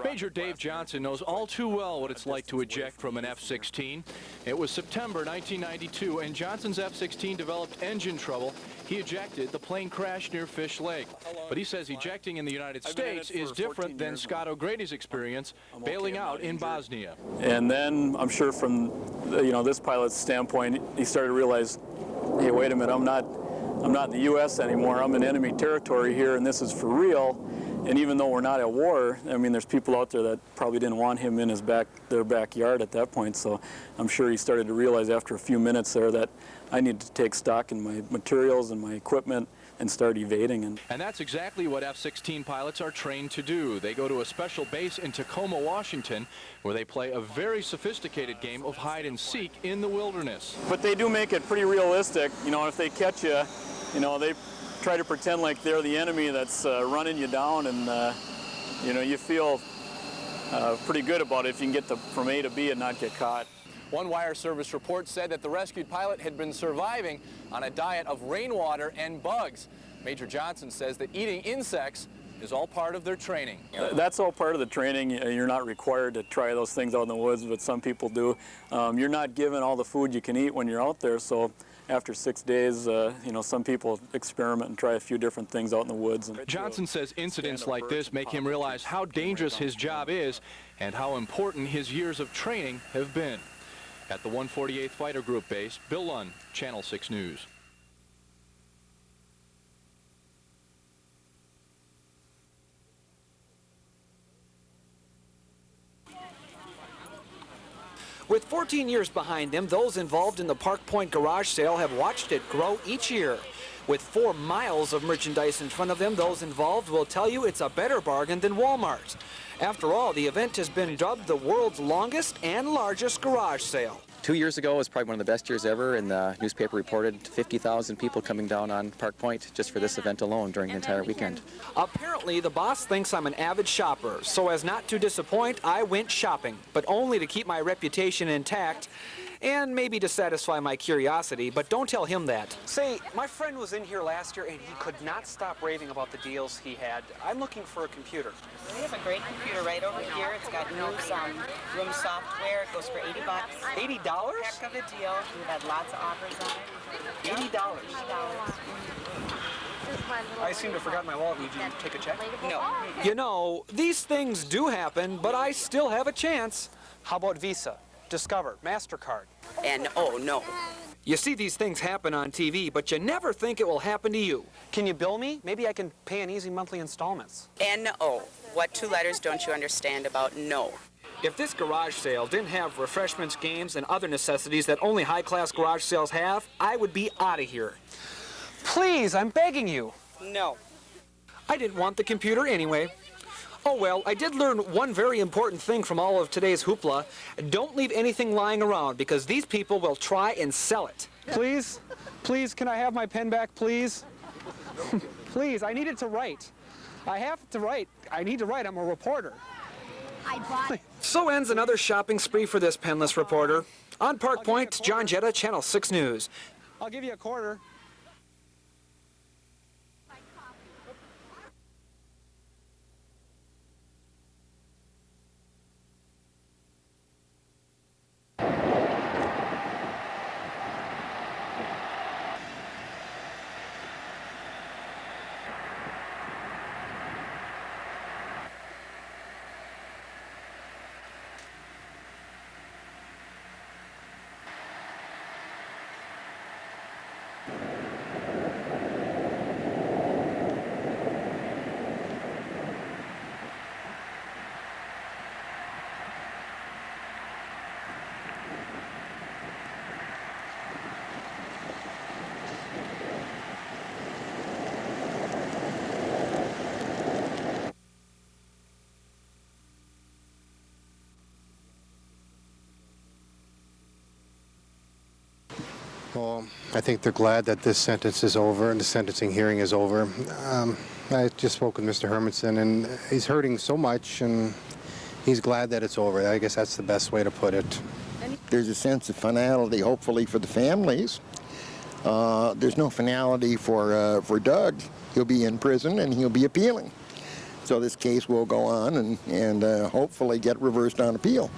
Major Dave Johnson knows all too well what it's like to eject from an F-16. It was September 1992, and Johnson's F-16 developed engine trouble. He ejected. The plane crashed near Fish Lake. But he says ejecting in the United States is different than Scott O'Grady's experience bailing out in Bosnia. And then I'm sure from this pilot's standpoint, he started to realize, hey, wait a minute, I'm not in the U.S. anymore. I'm in enemy territory here, and this is for real. And even though we're not at war, I mean, there's people out there that probably didn't want him in their backyard at that point. So I'm sure he started to realize after a few minutes there that I need to take stock in my materials and my equipment and start evading. And that's exactly what F-16 pilots are trained to do. They go to a special base in Tacoma, Washington, where they play a very sophisticated game of hide and seek in the wilderness. But they do make it pretty realistic. If they catch you, they try to pretend like they're the enemy that's running you down, and you feel pretty good about it if you can get from A to B and not get caught. One wire service report said that the rescued pilot had been surviving on a diet of rainwater and bugs. Major Johnson says that eating insects is all part of their training. That's all part of the training. You're not required to try those things out in the woods, but some people do. You're not given all the food you can eat when you're out there, so after 6 days, some people experiment and try a few different things out in the woods. Johnson says incidents like this make him realize how dangerous his job is and how important his years of training have been. At the 148th Fighter Group base, Bill Lunn, Channel 6 News. With 14 years behind them, those involved in the Park Point garage sale have watched it grow each year. With 4 miles of merchandise in front of them, those involved will tell you it's a better bargain than Walmart's. After all, the event has been dubbed the world's longest and largest garage sale. 2 years ago was probably one of the best years ever, and the newspaper reported 50,000 people coming down on Park Point just for this event alone during the entire weekend. Apparently, the boss thinks I'm an avid shopper, so as not to disappoint, I went shopping, but only to keep my reputation intact and maybe to satisfy my curiosity, but don't tell him that. Say, my friend was in here last year and he could not stop raving about the deals he had. I'm looking for a computer. We have a great computer right over here. It's got new room software. It goes for $80. $80? Heck of a deal. We've had lots of offers on it. $80? I seem to have forgotten my wallet. Need you to take a check? No. You know, these things do happen, but I still have a chance. How about Visa, Discover, MasterCard? And oh, no. You see these things happen on TV, but you never think it will happen to you. Can you bill me? Maybe I can pay in easy monthly installments. N-O. What 2 letters don't you understand about no? If this garage sale didn't have refreshments, games, and other necessities that only high-class garage sales have, I would be out of here. Please, I'm begging you. No. I didn't want the computer anyway. Oh well, I did learn one very important thing from all of today's hoopla. Don't leave anything lying around, because these people will try and sell it. Please, please, can I have my pen back, please? Please, I need it to write. I have to write. I need to write. I'm a reporter. So ends another shopping spree for this penless reporter. On Park Point, John Jetta, Channel 6 News. I'll give you a quarter. Well, I think they're glad that this sentence is over and the sentencing hearing is over. I just spoke with Mr. Hermanson, and he's hurting so much, and he's glad that it's over. I guess that's the best way to put it. There's a sense of finality, hopefully, for the families. There's no finality for Doug. He'll be in prison, and he'll be appealing. So this case will go on and hopefully get reversed on appeal.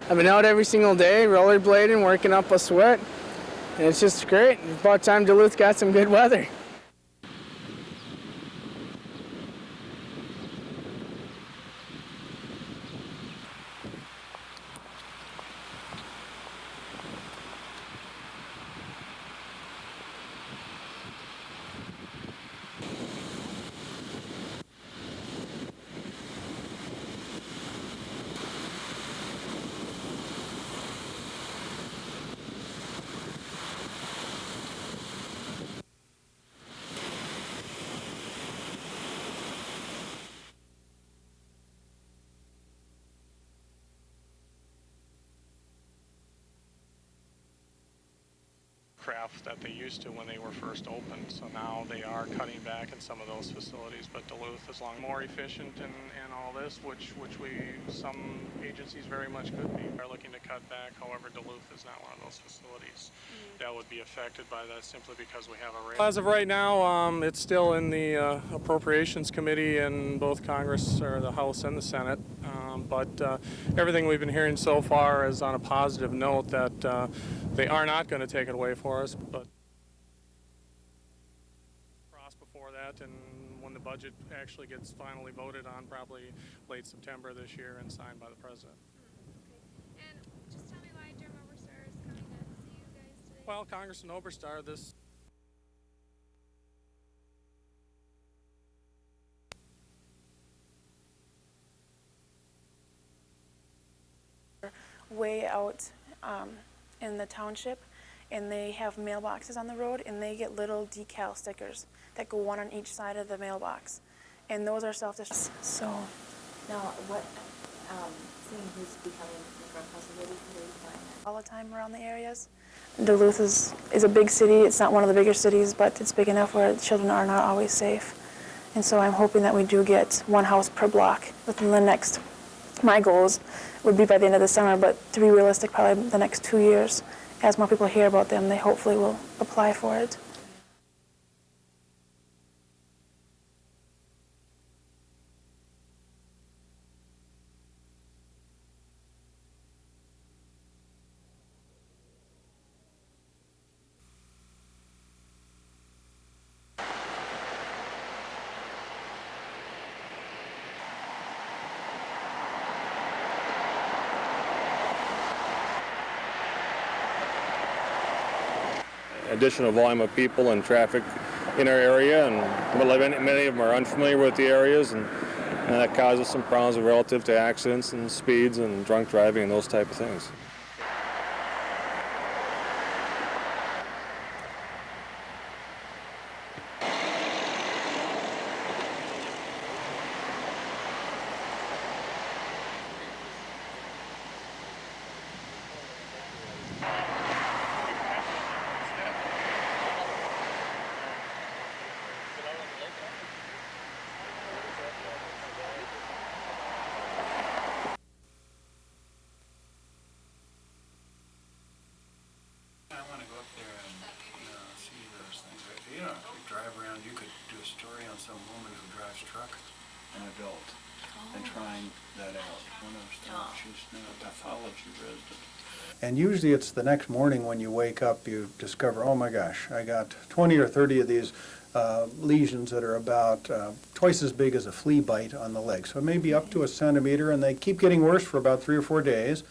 I've been out every single day, rollerblading, working up a sweat, and it's just great. It's about time Duluth got some good weather. Craft that they used to when they were first opened. So now they are cutting back in some of those facilities, but Duluth is more efficient in all this, which some agencies very much could be. Are looking to cut back. However, Duluth is not one of those facilities that would be affected by that simply because we have a rate. As of right now, it's still in the Appropriations Committee in both Congress, or the House and the Senate. But everything we've been hearing so far is on a positive note that they are not going to take it away for us, but cross before that, and when the budget actually gets finally voted on, probably late September this year and signed by the president. Okay. And just tell me why Jim Oberstar is coming to see you guys today. Well, Congressman Oberstar, this way out in the township, and they have mailboxes on the road, and they get little decal stickers that go one on each side of the mailbox, and those are self-destructive. So now what, seeing who's becoming the front house, where do you find that? All the time around the areas. Duluth is a big city. It's not one of the bigger cities, but it's big enough where children are not always safe. And so I'm hoping that we do get one house per block within the next, my goals would be by the end of the summer, but to be realistic, probably the next 2 years. As more people hear about them, they hopefully will apply for it. Additional volume of people and traffic in our area, and many of them are unfamiliar with the areas, and that causes some problems relative to accidents and speeds and drunk driving and those type of things. An adult and trying that out. One of us, she's now a pathology resident. And usually it's the next morning when you wake up, you discover, oh my gosh, I got 20 or 30 of these lesions that are about twice as big as a flea bite on the leg. So maybe up to a centimeter, and they keep getting worse for about 3 or 4 days.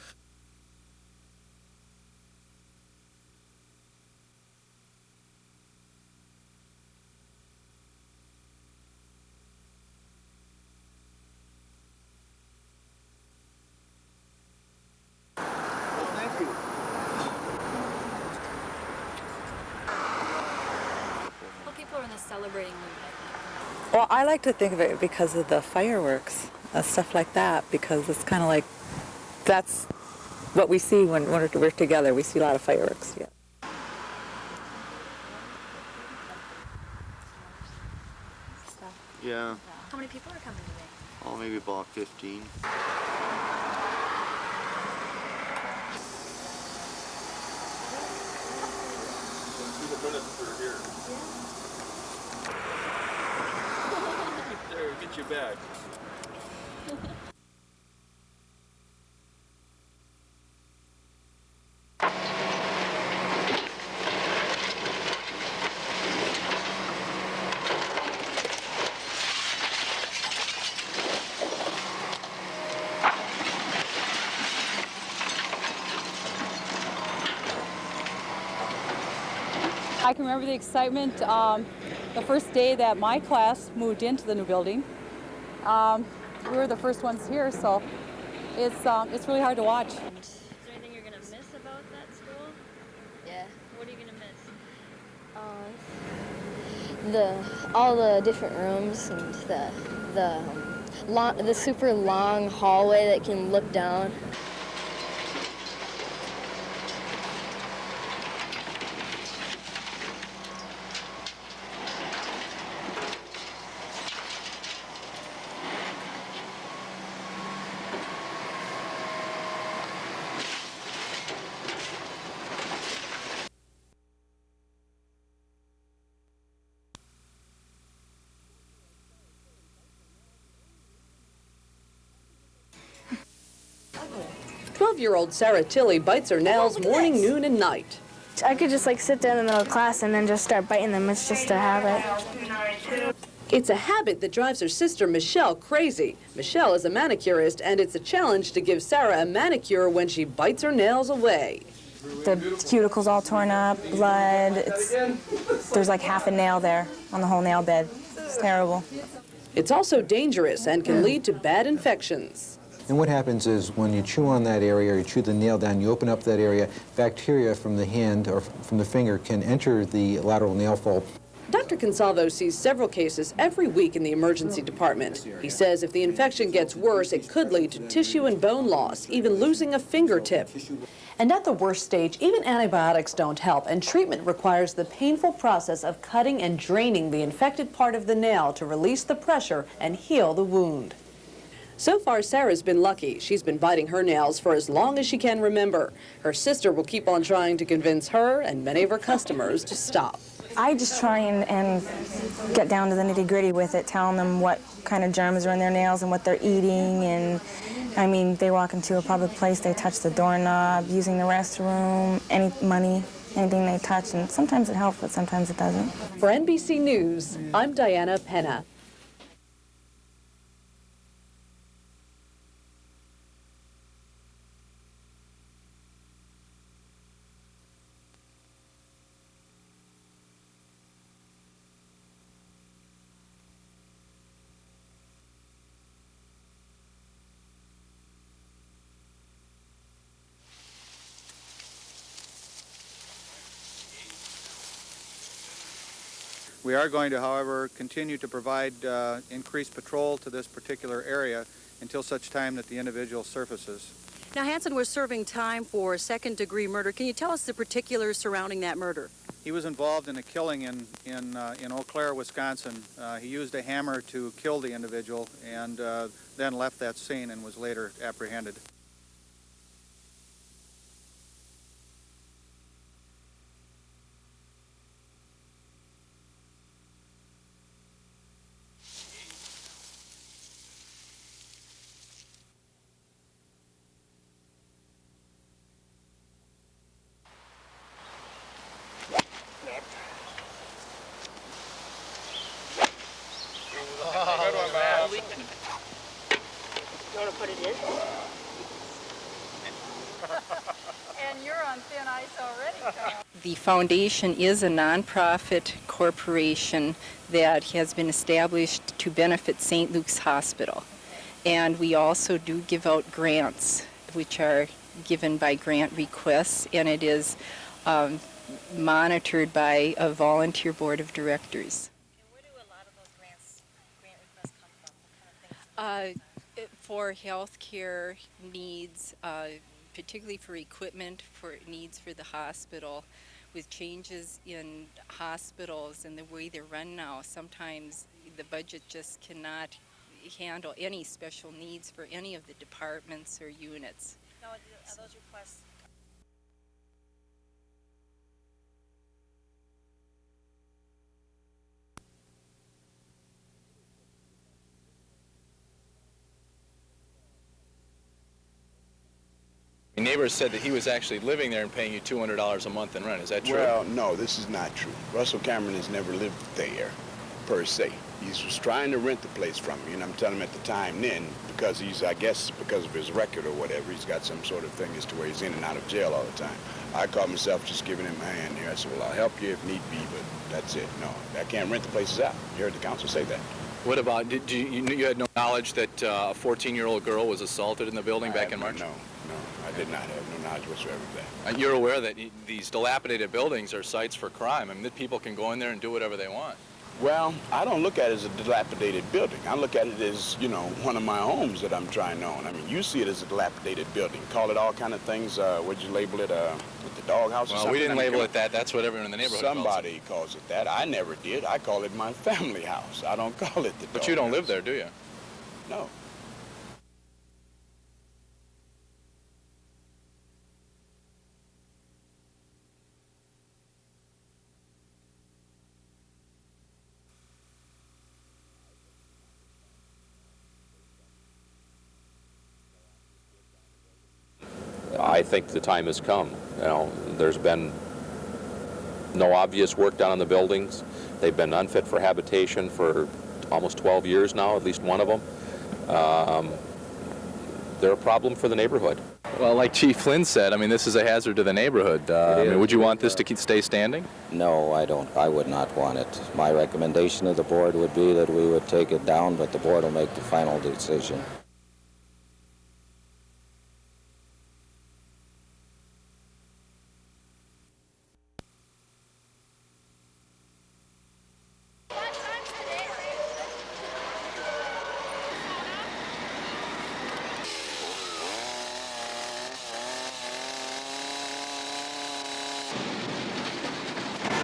celebrating movie? Well, I like to think of it because of the fireworks, stuff like that, because it's kind of like that's what we see when we're together. We see a lot of fireworks. Yeah. Yeah. How many people are coming today? Oh, maybe about 15. There, get your bag. I can remember the excitement the first day that my class moved into the new building. We were the first ones here, so it's really hard to watch. Is there anything you're going to miss about that school? Yeah. What are you going to miss? All the different rooms and the super long hallway that can look down. Year-old Sarah Tilley bites her nails morning, noon, and night. I could just like sit there in the middle of class and then just start biting them. It's just a habit. It's a habit that drives her sister Michelle crazy. Michelle is a manicurist, and it's a challenge to give Sarah a manicure when she bites her nails away. The cuticle's all torn up, blood. There's like half a nail there on the whole nail bed. It's terrible. It's also dangerous and can lead to bad infections. And what happens is when you chew on that area or you chew the nail down, you open up that area, bacteria from the hand or from the finger can enter the lateral nail fold. Dr. Consalvo sees several cases every week in the emergency department. He says if the infection gets worse, it could lead to tissue and bone loss, even losing a fingertip. And at the worst stage, even antibiotics don't help, and treatment requires the painful process of cutting and draining the infected part of the nail to release the pressure and heal the wound. So far, Sarah's been lucky. She's been biting her nails for as long as she can remember. Her sister will keep on trying to convince her and many of her customers to stop. I just try and get down to the nitty-gritty with it, telling them what kind of germs are in their nails and what they're eating. And I mean, they walk into a public place, they touch the doorknob, using the restroom, any money, anything they touch, and sometimes it helps, but sometimes it doesn't. For NBC News, I'm Diana Penna. We are going to, however, continue to provide increased patrol to this particular area until such time that the individual surfaces. Now, Hanson was serving time for second-degree murder. Can you tell us the particulars surrounding that murder? He was involved in a killing in Eau Claire, Wisconsin. He used a hammer to kill the individual and then left that scene and was later apprehended. You want to put it in? And you're on thin ice already, Carl. The foundation is a nonprofit corporation that has been established to benefit St. Luke's Hospital. And we also do give out grants, which are given by grant requests, and it is monitored by a volunteer board of directors. For healthcare needs, particularly for equipment, for needs for the hospital, with changes in hospitals and the way they're run now, sometimes the budget just cannot handle any special needs for any of the departments or units. Now, are those requests? Your neighbor said that he was actually living there and paying you $200 a month in rent. Is that true? Well, no, this is not true. Russell Cameron has never lived there, per se. He was trying to rent the place from me, and I'm telling him at the time then, because he's, I guess, because of his record or whatever, he's got some sort of thing as to where he's in and out of jail all the time. I called myself just giving him a hand here. I said, well, I'll help you if need be, but that's it. No, I can't rent the places out. You heard the council say that. What about, you had no knowledge that a 14-year-old girl was assaulted in the building back in March? No, I did not have no knowledge whatsoever of that. And you're aware that these dilapidated buildings are sites for crime. I mean, that people can go in there and do whatever they want. Well, I don't look at it as a dilapidated building. I look at it as, you know, one of my homes that I'm trying to own. I mean, you see it as a dilapidated building. Call it all kind of things. What'd you label it? With the doghouse or something? Well, we didn't label it that. That's what everyone in the neighborhood Somebody calls it that. I never did. I call it my family house. I don't call it the doghouse. But you don't live there, do you? No. I think the time has come. You know, there's been no obvious work done on the buildings. They've been unfit for habitation for almost 12 years now, at least one of them. They're a problem for the neighborhood. Well, like Chief Flynn said, I mean, this is a hazard to the neighborhood. I mean, would you want this to stay standing? No, I don't. I would not want it. My recommendation to the board would be that we would take it down, but the board will make the final decision.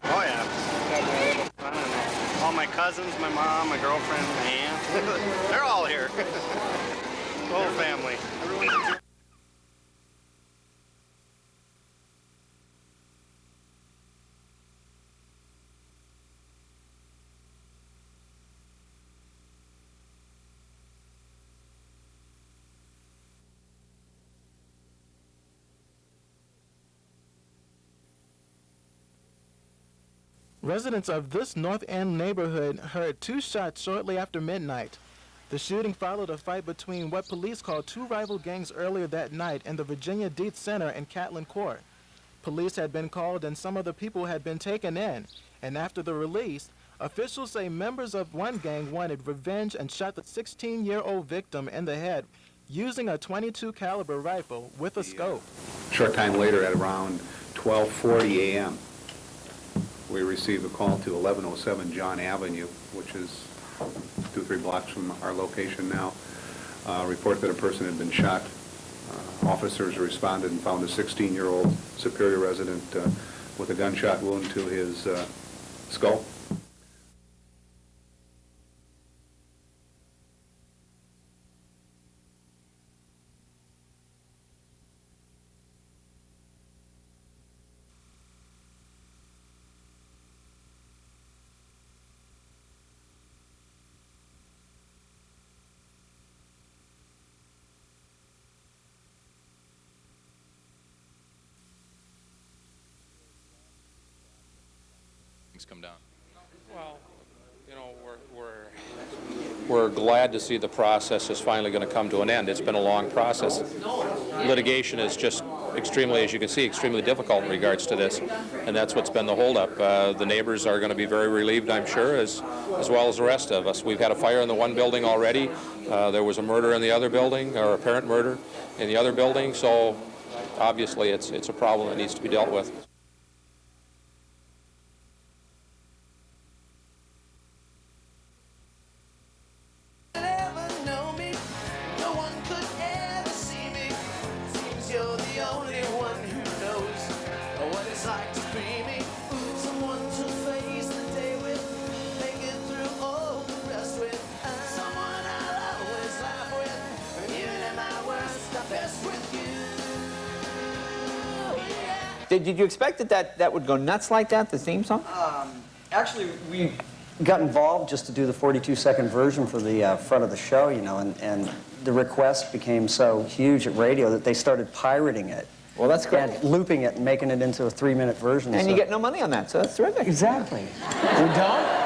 Oh yeah. All my cousins, my mom, my girlfriend, my aunt, they're all here. The whole family. Everyone's Residents of this North End neighborhood heard 2 shots shortly after midnight. The shooting followed a fight between what police called 2 rival gangs earlier that night in the Virginia Dietz Center in Catlin Court. Police had been called and some of the people had been taken in, and after the release, officials say members of one gang wanted revenge and shot the 16-year-old victim in the head using a .22 caliber rifle with a scope. Short time later, at around 12:40 a.m., we received a call to 1107 John Avenue, which is 2-3 blocks from our location now. Report that a person had been shot. Officers responded and found a 16-year-old Superior resident with a gunshot wound to his skull. Things come down. Well, you know, we're glad to see the process is finally going to come to an end. It's been a long process. Litigation is just extremely, as you can see, extremely difficult in regards to this, and that's what's been the holdup. The neighbors are going to be very relieved, I'm sure, as well as the rest of us. We've had a fire in the one building already. There was a murder in the other building, or apparent murder in the other building, so obviously it's a problem that needs to be dealt with. Know me only one who knows what it's like to be me. Someone to face the day with, make it through all the rest with. Someone I'll always laugh with, and even at my worst, I'm best with you. Yeah. Did you expect that would go nuts like that, the theme song? Actually, we got involved just to do the 42-second version for the front of the show, you know, and the request became so huge at radio that they started pirating it. Well, that's great. And looping it and making it into a 3-minute version. And you get no money on that, so that's terrific. Exactly. We don't?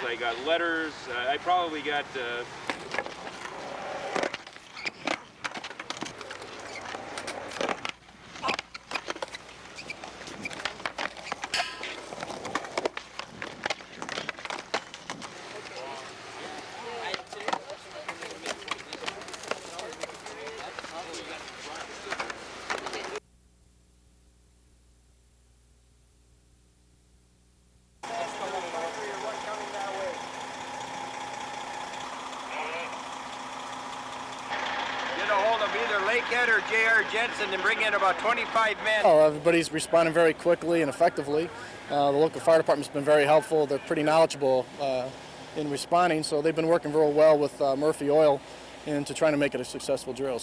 I got letters. I probably got or J.R. Jensen and bring in about 25 men. Oh, everybody's responding very quickly and effectively. The local fire department's been very helpful. They're pretty knowledgeable in responding, so they've been working real well with Murphy Oil into trying to make it a successful drill.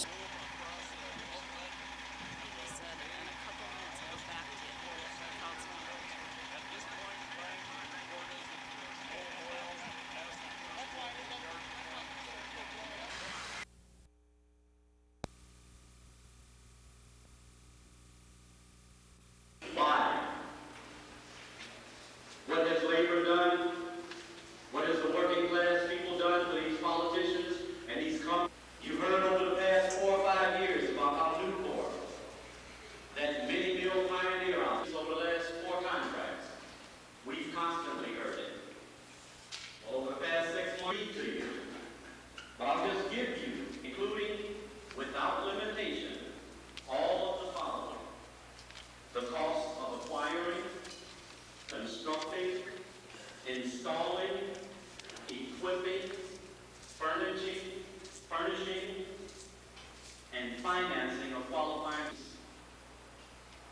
What has labor done? What has the working class people done for these politicians and these companies? You've heard over the past 4 or 5 years about how Newport, that mini mill pioneer on over the last 4 contracts. We've constantly heard it. Over the past 6 months, to you. But I'll just give you, including without limitation, all of the following. The cost of acquiring, constructing, installing, equipping, furnishing, and financing of qualifying.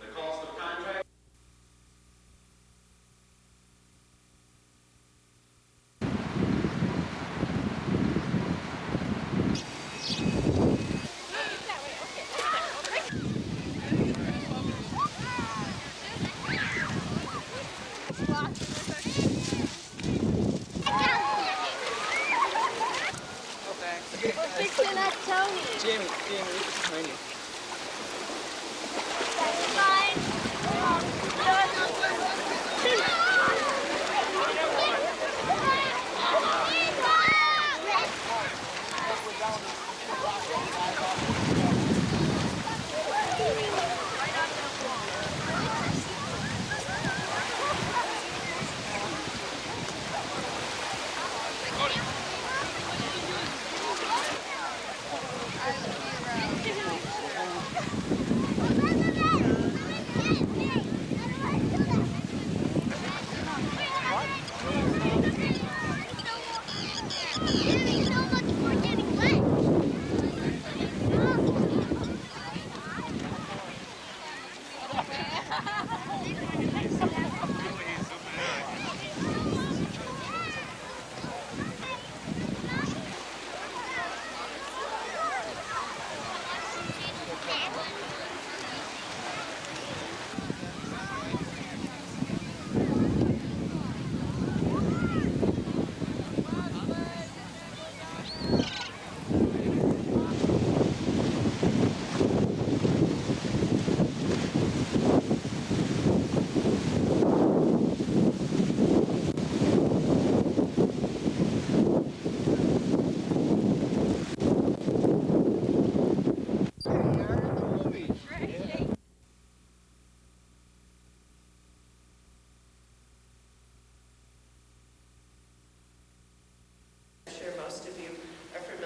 The cost of contract. Jamie, this is Tiny.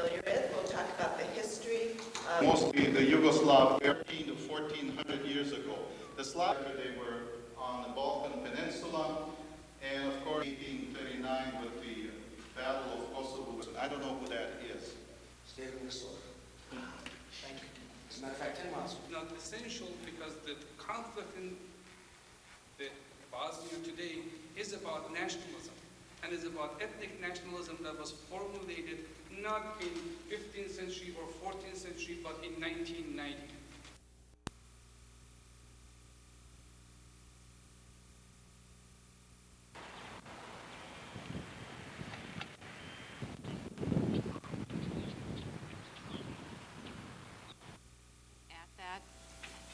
familiar with. We'll talk about the history. Mostly the Yugoslav 13 to 1400 years ago. The Slav, they were on the Balkan Peninsula, and of course 1839 with the Battle of Kosovo. I don't know who that is. Thank you. As a matter of fact, 10 miles. Not essential because the conflict in Bosnia today is about nationalism and is about ethnic nationalism that was formulated not in 15th century or 14th century but in 1990.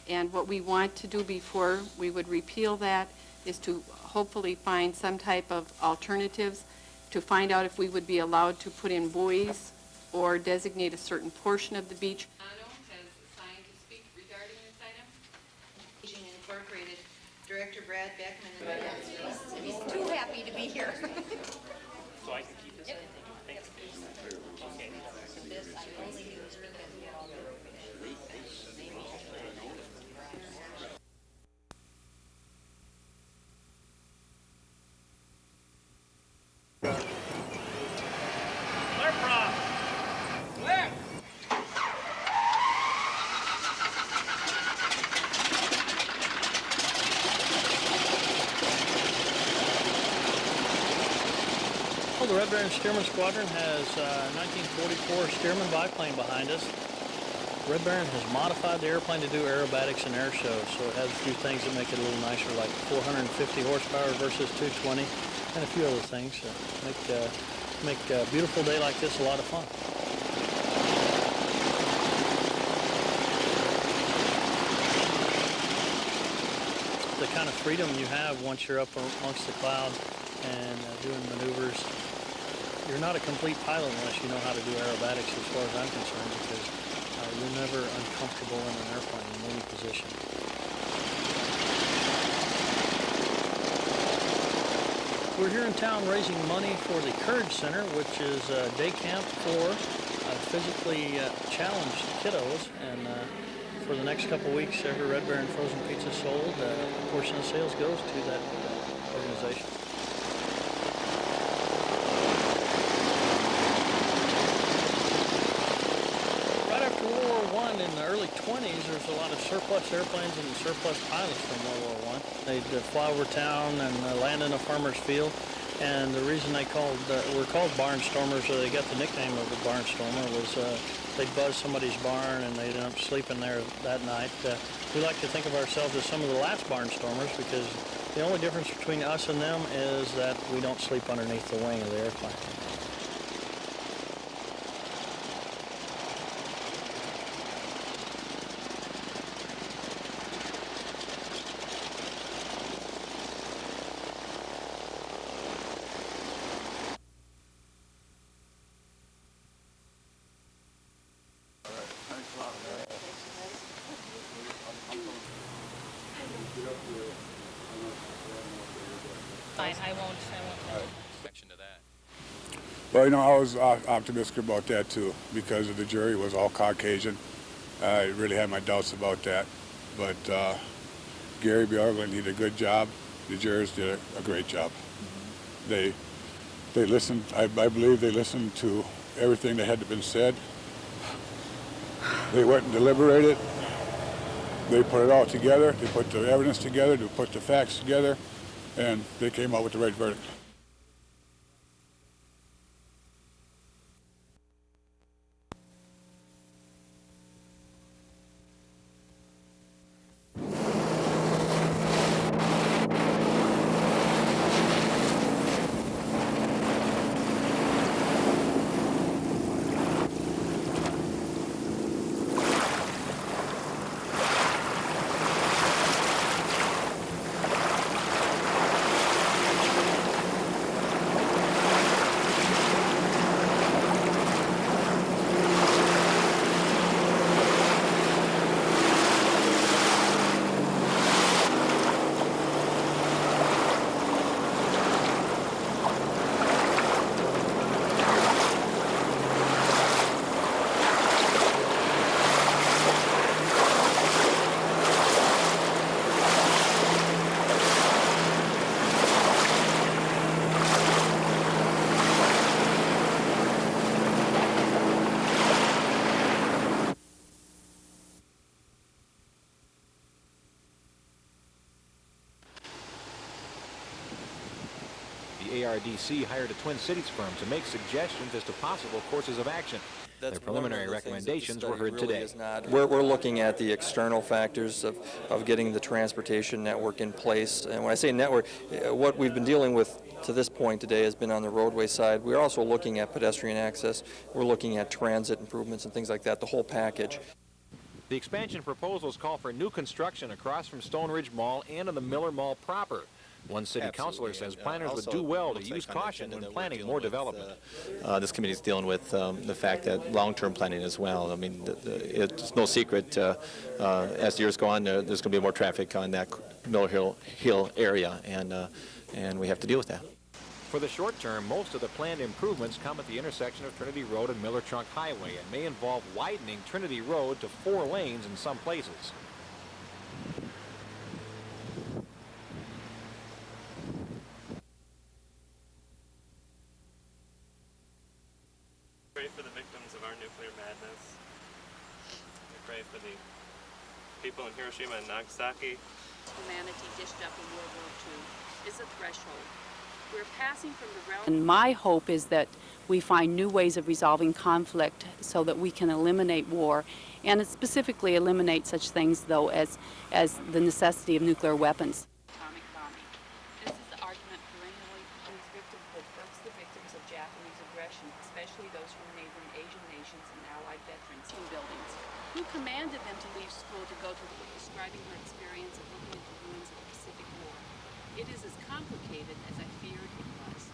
And what we want to do before we would repeal that is to hopefully find some type of alternatives to find out if we would be allowed to put in buoys or designate a certain portion of the beach. Has assigned to speak regarding this item. Incorporated, Director Brad Beckman. He's too happy to be here. So I can keep this? Thanks. Okay. This I only use because we all The Red Baron Stearman Squadron has 1944 Stearman biplane behind us. Red Baron has modified the airplane to do aerobatics and air shows, so it has a few things that make it a little nicer, like 450 horsepower versus 220, and a few other things that make a beautiful day like this a lot of fun. The kind of freedom you have once you're up amongst the cloud and doing maneuvers. You're not a complete pilot unless you know how to do aerobatics as far as I'm concerned, because you're never uncomfortable in an airplane in any position. We're here in town raising money for the Courage Center, which is a day camp for physically challenged kiddos, and for the next couple weeks, every Red Baron frozen pizza sold, a portion of sales goes to that organization. In the early 20s, there's a lot of surplus airplanes and surplus pilots from World War I. They'd fly over town and land in a farmer's field, and the reason they were called barnstormers, or they got the nickname of the barnstormer, was they'd buzz somebody's barn and they'd end up sleeping there that night. We like to think of ourselves as some of the last barnstormers, because the only difference between us and them is that we don't sleep underneath the wing of the airplane. I won't. Section to that. Well, you know, I was optimistic about that too, because the jury was all Caucasian. I really had my doubts about that, but Gary Bjorklund did a good job. The jurors did a great job. They listened. I believe they listened to everything that had been said. They went and deliberated. They put it all together. They put the evidence together. They put the facts together, and they came out with the right verdict. KBJR-DC hired a Twin Cities firm to make suggestions as to possible courses of action. Their preliminary recommendations were heard today. We're looking at the external factors of getting the transportation network in place. And when I say network, what we've been dealing with to this point today has been on the roadway side. We're also looking at pedestrian access. We're looking at transit improvements and things like that, the whole package. The expansion proposals call for new construction across from Stone Ridge Mall and in the Miller Mall proper. One city councilor says planners would do well to use caution when planning more development. This committee is dealing with the fact that long-term planning as well. I mean, it's no secret as the years go on, there's going to be more traffic on that Miller Hill area, and we have to deal with that. For the short term, most of the planned improvements come at the intersection of Trinity Road and Miller Trunk Highway and may involve widening Trinity Road to 4 lanes in some places. Pray for the victims of our nuclear madness. We pray for the people in Hiroshima and Nagasaki. Humanity dished up in World War II is a threshold. We're passing from the realm. And my hope is that we find new ways of resolving conflict so that we can eliminate war, and specifically eliminate such things, though, as the necessity of nuclear weapons. Atomic bombing. This is the argument perennially whose victimhood irks the victims of Japanese aggression, especially those from neighboring Asian nations and Allied veterans in buildings. Who commanded them to leave school to go to describing her experience of looking at the ruins of the Pacific War? It is as complicated as I feared it was.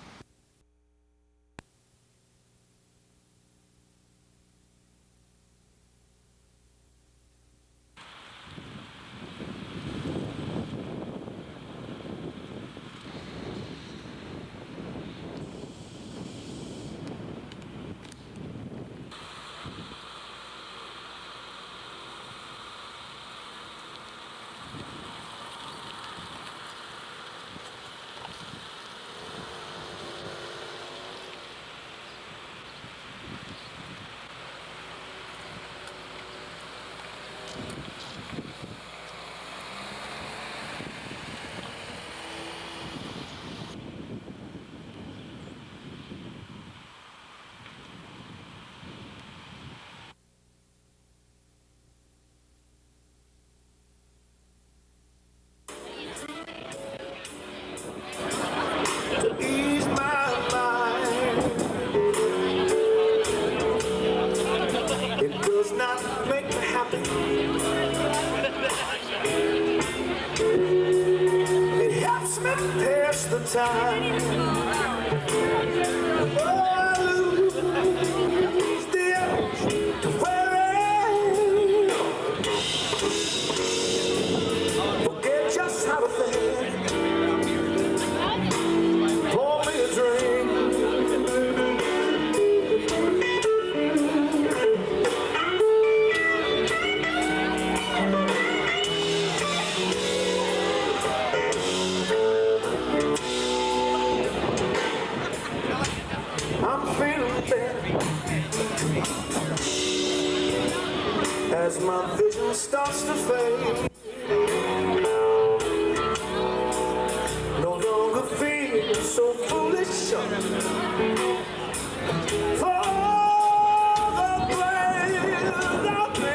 As my vision starts to fade, no longer feel so foolish. For the blame of me.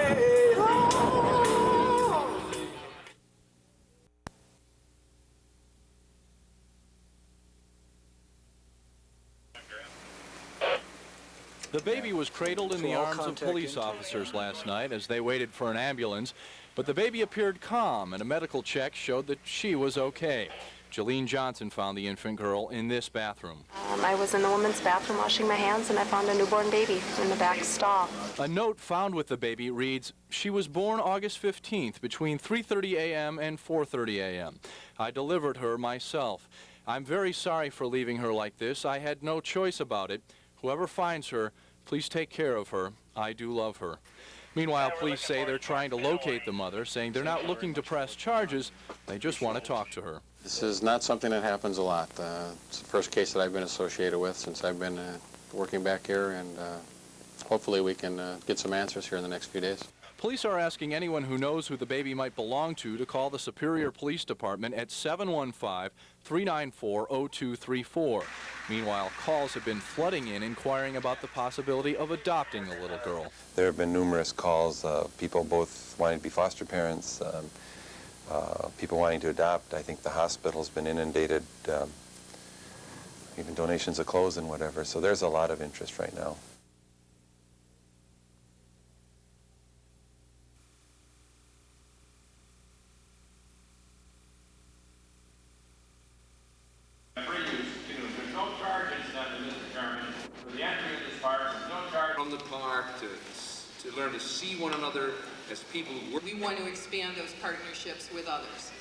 The baby was cradled in the arms of police officers last night as they waited for an ambulance, but the baby appeared calm and a medical check showed that she was okay. Jolene Johnson found the infant girl in this bathroom. I was in the woman's bathroom washing my hands and I found a newborn baby in the back stall. A note found with the baby reads, "She was born August 15th between 3:30 a.m. and 4:30 a.m. I delivered her myself. I'm very sorry for leaving her like this. I had no choice about it. Whoever finds her, please take care of her. I do love her." Meanwhile, police say they're trying to locate the mother, saying they're not looking to press charges. They just want to talk to her. This is not something that happens a lot. It's the first case that I've been associated with since I've been working back here, and hopefully we can get some answers here in the next few days. Police are asking anyone who knows who the baby might belong to call the Superior Police Department at 715-394-0234. Meanwhile, calls have been flooding in inquiring about the possibility of adopting the little girl. There have been numerous calls, people both wanting to be foster parents, people wanting to adopt. I think the hospital's been inundated, even donations of clothes and whatever. So there's a lot of interest right now. From the park to learn to see one another as people who work. We want to expand those partnerships with others.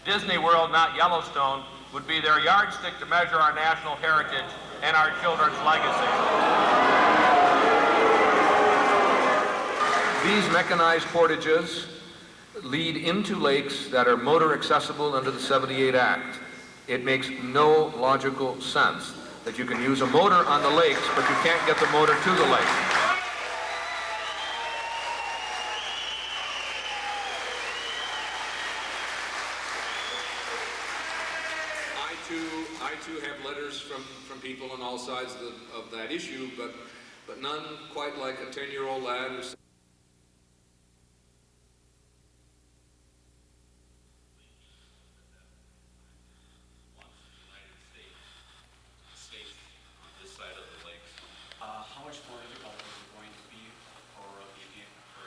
Disney World, not Yellowstone, would be their yardstick to measure our national heritage and our children's legacy. These mechanized portages lead into lakes that are motor accessible under the 78 Act. It makes no logical sense that you can use a motor on the lakes, but you can't get the motor to the lake. I too have letters from people on all sides of that issue, but none quite like a 10-year-old lad who said,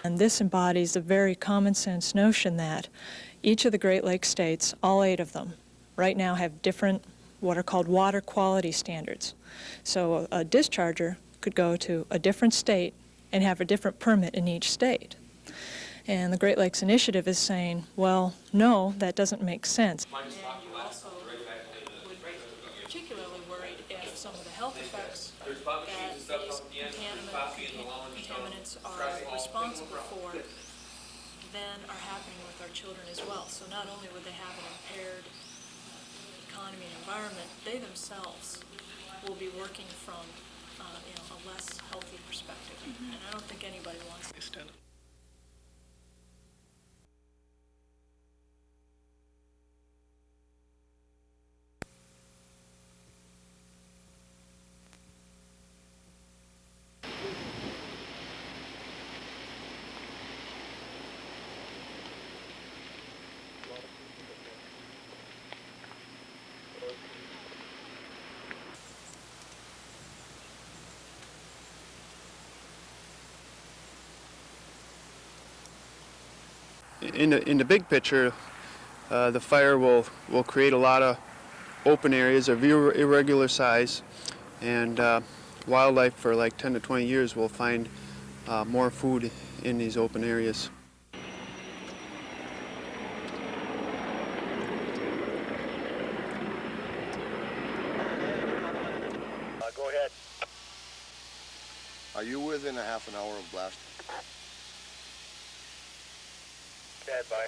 And this embodies a very common sense notion that each of the Great Lakes states, all 8 of them, right now have different what are called water quality standards. So a discharger could go to a different state and have a different permit in each state. And the Great Lakes Initiative is saying, well, no, that doesn't make sense. And you also would be particularly worried if some of the health effects that these contaminants are responsible for then are happening with our children as well. So not only would they have an impaired economy and environment, they themselves will be working from a less healthy perspective. And I don't think anybody wants to extend it. In the big picture, the fire will create a lot of open areas of irregular size, and wildlife for like 10 to 20 years will find more food in these open areas. Go ahead. Are you within a half an hour of blast? Stand by.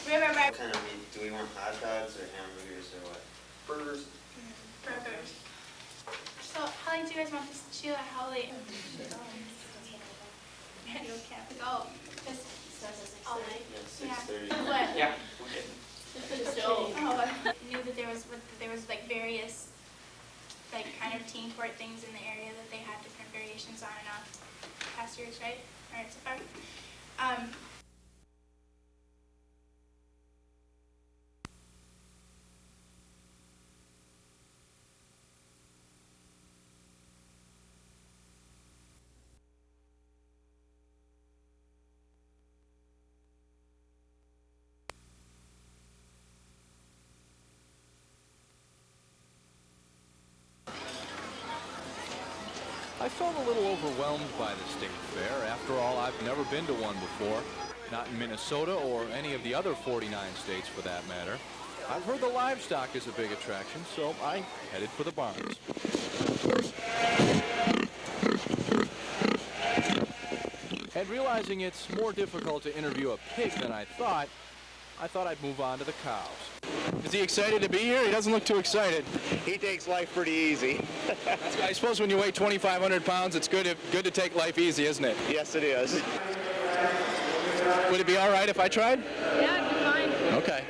What kind of meat? Do we want hot dogs or hamburgers or what? Burgers. Burgers. So how late do you guys want this to? How late? Manual camp. Oh, just all night. Yeah, 6:30. What? Yeah. Okay. Oh, I knew that there was like various like kind of team court things in the area that they had different variations on and off past years, right? All right, so far. I felt a little overwhelmed by the state fair. After all, I've never been to one before, not in Minnesota or any of the other 49 states for that matter. I've heard the livestock is a big attraction, so I headed for the barns. And realizing it's more difficult to interview a pig than I thought I'd move on to the cows. Is he excited to be here? He doesn't look too excited. He takes life pretty easy. I suppose when you weigh 2,500 pounds, it's good to take life easy, isn't it? Yes, it is. Would it be all right if I tried? Yeah, it'd be fine. Okay.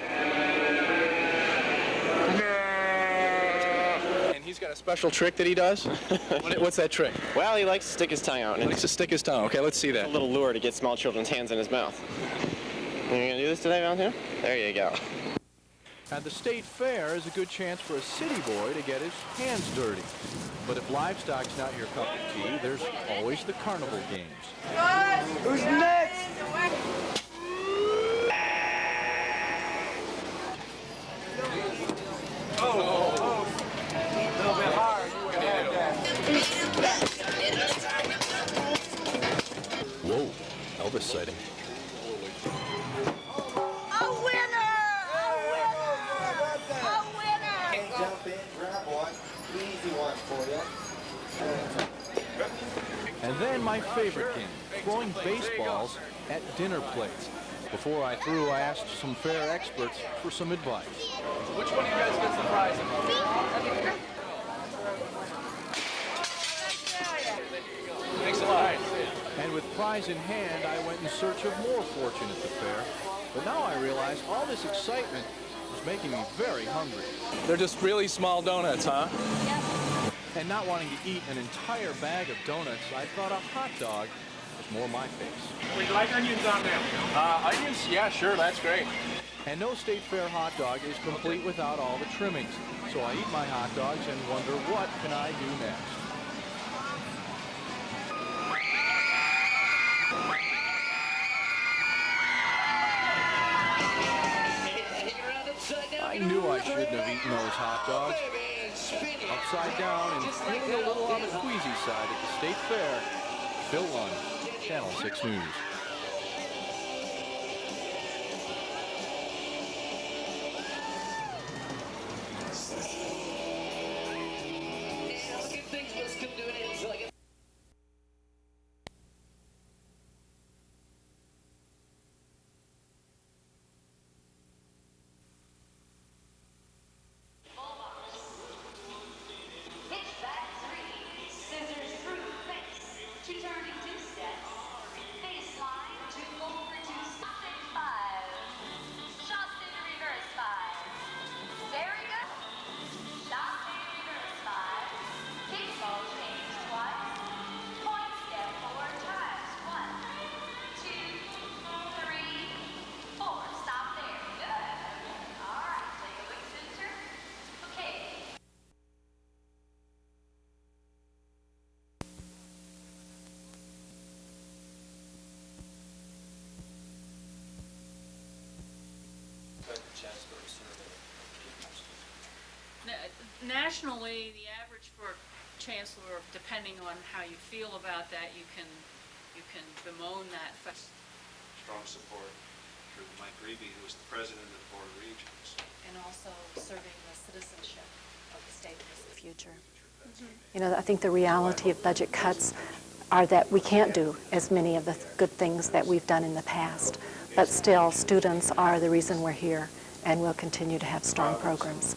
And he's got a special trick that he does? What's that trick? Well, he likes to stick his tongue out. He likes to stick his tongue. Okay, let's see that. It's a little lure to get small children's hands in his mouth. You gonna do this today, Valentine? There you go. And the state fair is a good chance for a city boy to get his hands dirty. But if livestock's not your cup of tea, there's always the carnival games. Who's next? Whoa, Elvis sighting. A winner! A winner! Jump in, grab one. Easy one for you. And then my favorite game, throwing baseballs at dinner plates. Before I threw, I asked some fair experts for some advice. Which one of you guys gets the prize? Thanks a lot. And with prize in hand, I went in search of more fortune at the fair. But now I realize all this excitement was making me very hungry. They're just really small donuts, huh? Yep. And not wanting to eat an entire bag of donuts, I thought a hot dog was more my face. Would you like onions on them? Onions? Yeah, sure, that's great. And no state fair hot dog is complete without all the trimmings. So I eat my hot dogs and wonder, what can I do next? I knew I shouldn't have eaten those hot dogs. Upside down and feeling a little on the queasy side at the state fair. Bill Lund, Channel 6 News. Nationally, the average for chancellor, depending on how you feel about that, you can bemoan that. Strong support through Mike Reeby, who was the president of the Board of Regents. And also serving the citizenship of the state in the future. You know, I think the reality of budget cuts are that we can't do as many of the good things that we've done in the past, but still students are the reason we're here, and we'll continue to have strong programs.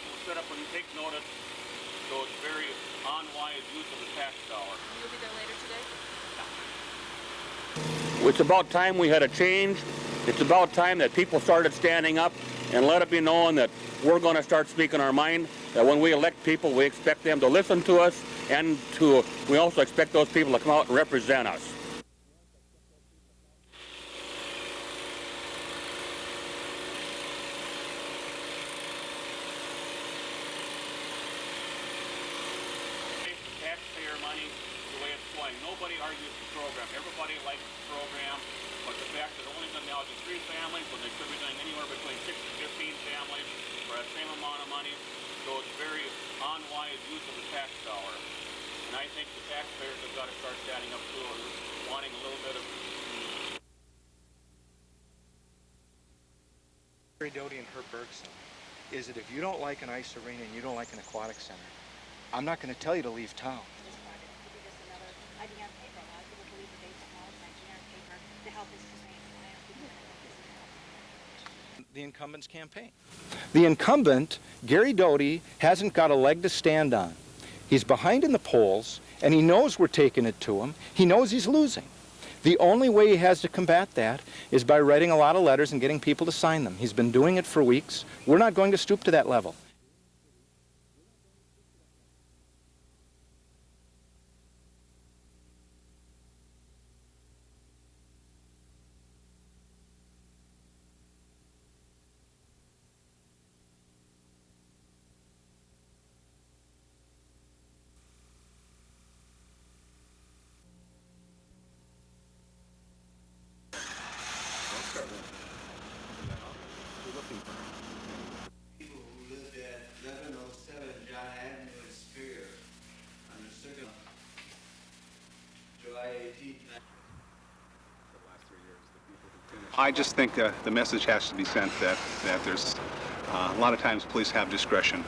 council set up and take notice, so it's very unwise use of the tax dollar. You'll be there later today? It's about time we had a change. It's about time that people started standing up and let it be known that we're going to start speaking our mind, that when we elect people, we expect them to listen to us, and we also expect those people to come out and represent us. Taxpayer money, the way it's going. Nobody argues the program. Everybody likes the program, but the fact that only going to now to 3 families when they could be doing anywhere between 6 to 15 families for that same amount of money, so it's very unwise use of the tax dollar. And I think the taxpayers have got to start standing up too and wanting a little bit of... Gary Doty and Herb Bergson is that if you don't like an ice arena and you don't like an aquatic center, I'm not going to tell you to leave town. The incumbent's campaign. The incumbent, Gary Doty, hasn't got a leg to stand on. He's behind in the polls, and he knows we're taking it to him. He knows he's losing. The only way he has to combat that is by writing a lot of letters and getting people to sign them. He's been doing it for weeks. We're not going to stoop to that level. People who lived at 1107 John Avenue in Superior on the circuit July 18th. I just think the message has to be sent that there's a lot of times police have discretion.